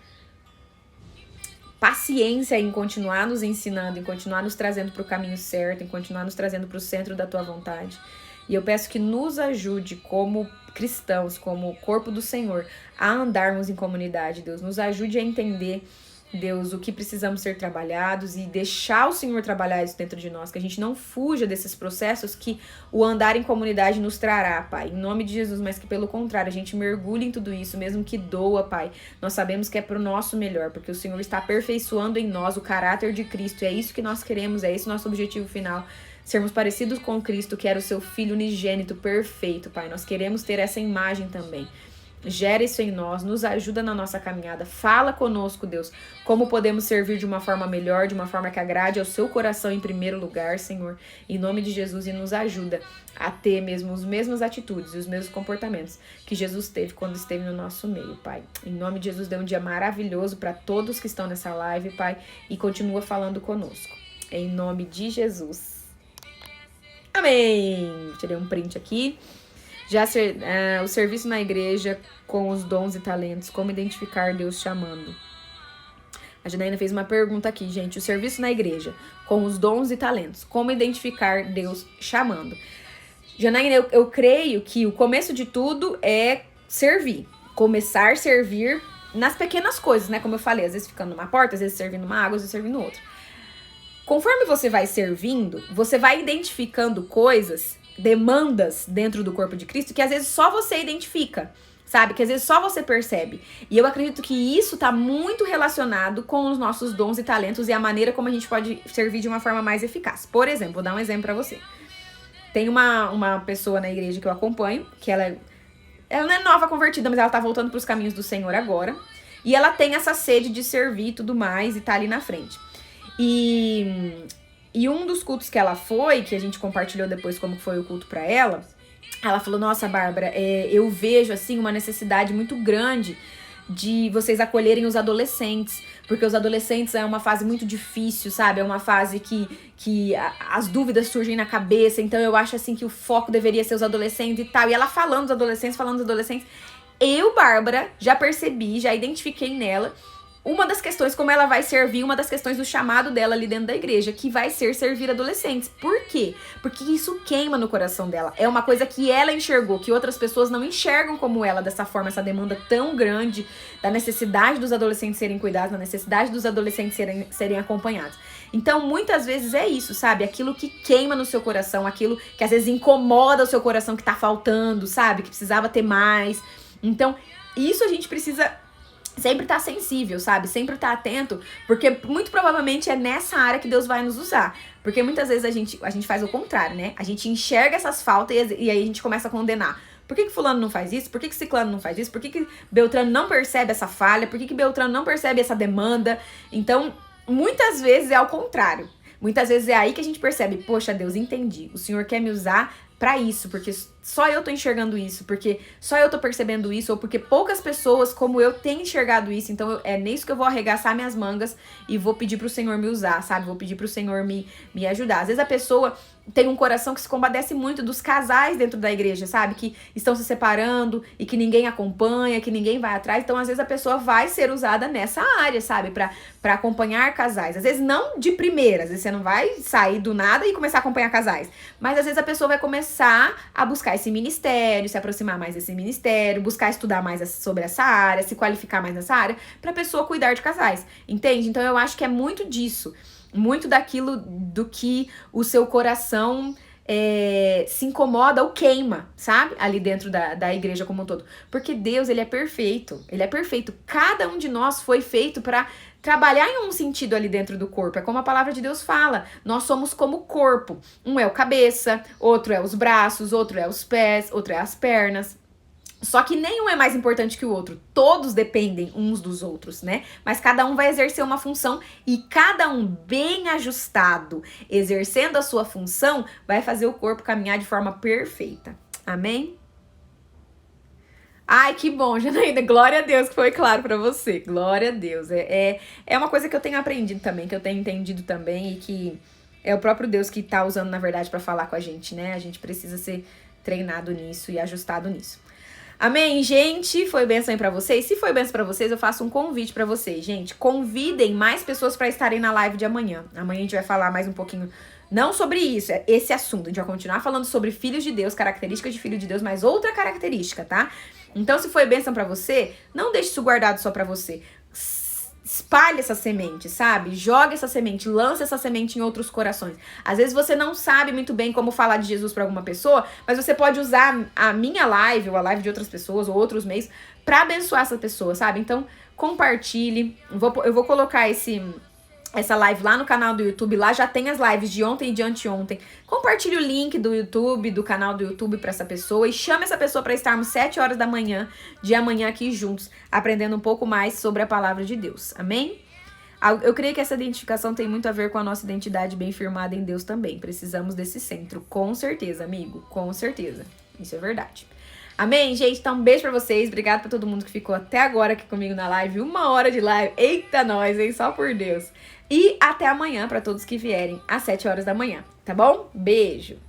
paciência em continuar nos ensinando, em continuar nos trazendo para o caminho certo, em continuar nos trazendo para o centro da tua vontade. E eu peço que nos ajude como cristãos, como corpo do Senhor, a andarmos em comunidade, Deus. Nos ajude a entender, Deus, o que precisamos ser trabalhados e deixar o Senhor trabalhar isso dentro de nós, que a gente não fuja desses processos que o andar em comunidade nos trará, Pai, em nome de Jesus, mas que pelo contrário, a gente mergulhe em tudo isso, mesmo que doa, Pai. Nós sabemos que é pro nosso melhor, porque o Senhor está aperfeiçoando em nós o caráter de Cristo, e é isso que nós queremos, é esse o nosso objetivo final, sermos parecidos com Cristo, que era o seu Filho unigênito perfeito, Pai. Nós queremos ter essa imagem também. Gera isso em nós, nos ajuda na nossa caminhada, fala conosco, Deus, como podemos servir de uma forma melhor, de uma forma que agrade ao seu coração em primeiro lugar, Senhor, em nome de Jesus, e nos ajuda a ter mesmo as mesmas atitudes e os mesmos comportamentos que Jesus teve quando esteve no nosso meio, Pai. Em nome de Jesus, dê um dia maravilhoso para todos que estão nessa live, Pai, e continua falando conosco. Em nome de Jesus. Amém! Tirei um print aqui. O serviço na igreja com os dons e talentos, como identificar Deus chamando. A Janaína fez uma pergunta aqui, gente. O serviço na igreja com os dons e talentos, como identificar Deus chamando. Janaína, eu creio que o começo de tudo é servir. Começar a servir nas pequenas coisas, né? Como eu falei, às vezes ficando numa porta, às vezes servindo uma água, às vezes servindo outra. Conforme você vai servindo, você vai identificando coisas, demandas dentro do corpo de Cristo que às vezes só você identifica, sabe? Que às vezes só você percebe. E eu acredito que isso tá muito relacionado com os nossos dons e talentos e a maneira como a gente pode servir de uma forma mais eficaz. Por exemplo, vou dar um exemplo pra você. Tem uma pessoa na igreja que eu acompanho, que ela não é nova convertida, mas ela tá voltando pros caminhos do Senhor agora. E ela tem essa sede de servir e tudo mais e tá ali na frente. E um dos cultos que ela foi, que a gente compartilhou depois como foi o culto pra ela, ela falou, nossa, Bárbara, eu vejo, assim, uma necessidade muito grande de vocês acolherem os adolescentes, porque os adolescentes é uma fase muito difícil, sabe? É uma fase que as dúvidas surgem na cabeça, então eu acho, assim, que o foco deveria ser os adolescentes e tal. E ela falando dos adolescentes, eu, Bárbara, já percebi, já identifiquei nela uma das questões, como ela vai servir, uma das questões do chamado dela ali dentro da igreja, que vai ser servir adolescentes. Por quê? Porque isso queima no coração dela. É uma coisa que ela enxergou, que outras pessoas não enxergam como ela, dessa forma, essa demanda tão grande da necessidade dos adolescentes serem cuidados, da necessidade dos adolescentes serem acompanhados. Então, muitas vezes é isso, sabe? Aquilo que queima no seu coração, aquilo que às vezes incomoda o seu coração, que tá faltando, sabe? Que precisava ter mais. Então, isso a gente precisa sempre tá sensível, sabe? Sempre tá atento, porque muito provavelmente é nessa área que Deus vai nos usar. Porque muitas vezes a gente faz o contrário, né? A gente enxerga essas faltas e aí a gente começa a condenar. Por que fulano não faz isso? Por que ciclano não faz isso? Por que Beltrano não percebe essa falha? Por que Beltrano não percebe essa demanda? Então, muitas vezes é ao contrário. Muitas vezes é aí que a gente percebe, poxa, Deus, entendi. O Senhor quer me usar pra isso, porque só eu tô enxergando isso, porque só eu tô percebendo isso, ou porque poucas pessoas como eu têm enxergado isso, então é nisso que eu vou arregaçar minhas mangas e vou pedir pro Senhor me usar, sabe? Vou pedir pro Senhor me ajudar. Às vezes a pessoa tem um coração que se compadece muito dos casais dentro da igreja, sabe? Que estão se separando e que ninguém acompanha, que ninguém vai atrás. Então, às vezes, a pessoa vai ser usada nessa área, sabe? Pra acompanhar casais. Às vezes, não de primeira. Às vezes, você não vai sair do nada e começar a acompanhar casais. Mas, às vezes, a pessoa vai começar a buscar esse ministério, se aproximar mais desse ministério, buscar estudar mais sobre essa área, se qualificar mais nessa área, pra pessoa cuidar de casais. Entende? Então, eu acho que é muito disso. Muito daquilo do que o seu coração se incomoda ou queima, sabe? Ali dentro da igreja como um todo. Porque Deus, ele é perfeito. Ele é perfeito. Cada um de nós foi feito para trabalhar em um sentido ali dentro do corpo. É como a palavra de Deus fala. Nós somos como corpo. Um é o cabeça, outro é os braços, outro é os pés, outro é as pernas. Só que nenhum é mais importante que o outro. Todos dependem uns dos outros, né? Mas cada um vai exercer uma função e cada um bem ajustado, exercendo a sua função, vai fazer o corpo caminhar de forma perfeita. Amém? Ai, que bom, Janaína. Glória a Deus que foi claro pra você. Glória a Deus. É uma coisa que eu tenho aprendido também, que eu tenho entendido também e que é o próprio Deus que tá usando, na verdade, pra falar com a gente, né? A gente precisa ser treinado nisso e ajustado nisso. Amém, gente? Foi bênção aí pra vocês? Se foi bênção pra vocês, eu faço um convite pra vocês, gente. Convidem mais pessoas pra estarem na live de amanhã. Amanhã a gente vai falar mais um pouquinho, não sobre isso, esse assunto. A gente vai continuar falando sobre filhos de Deus, características de filho de Deus, mas outra característica, tá? Então, se foi bênção pra você, não deixe isso guardado só pra você. Espalhe essa semente, sabe? Joga essa semente, lança essa semente em outros corações. Às vezes você não sabe muito bem como falar de Jesus para alguma pessoa, mas você pode usar a minha live ou a live de outras pessoas ou outros meios para abençoar essa pessoa, sabe? Então, compartilhe. Eu vou colocar essa live lá no canal do YouTube. Lá já tem as lives de ontem e de anteontem. Compartilhe o link do YouTube, do canal do YouTube para essa pessoa e chame essa pessoa para estarmos 7 horas da manhã, de amanhã aqui juntos, aprendendo um pouco mais sobre a palavra de Deus. Amém? Eu creio que essa identificação tem muito a ver com a nossa identidade bem firmada em Deus também. Precisamos desse centro, com certeza, amigo, com certeza. Isso é verdade. Amém, gente? Então, um beijo pra vocês. Obrigada pra todo mundo que ficou até agora aqui comigo na live. 1 hora de live. Eita, nós, hein? Só por Deus. E até amanhã pra todos que vierem às 7 horas da manhã, tá bom? Beijo!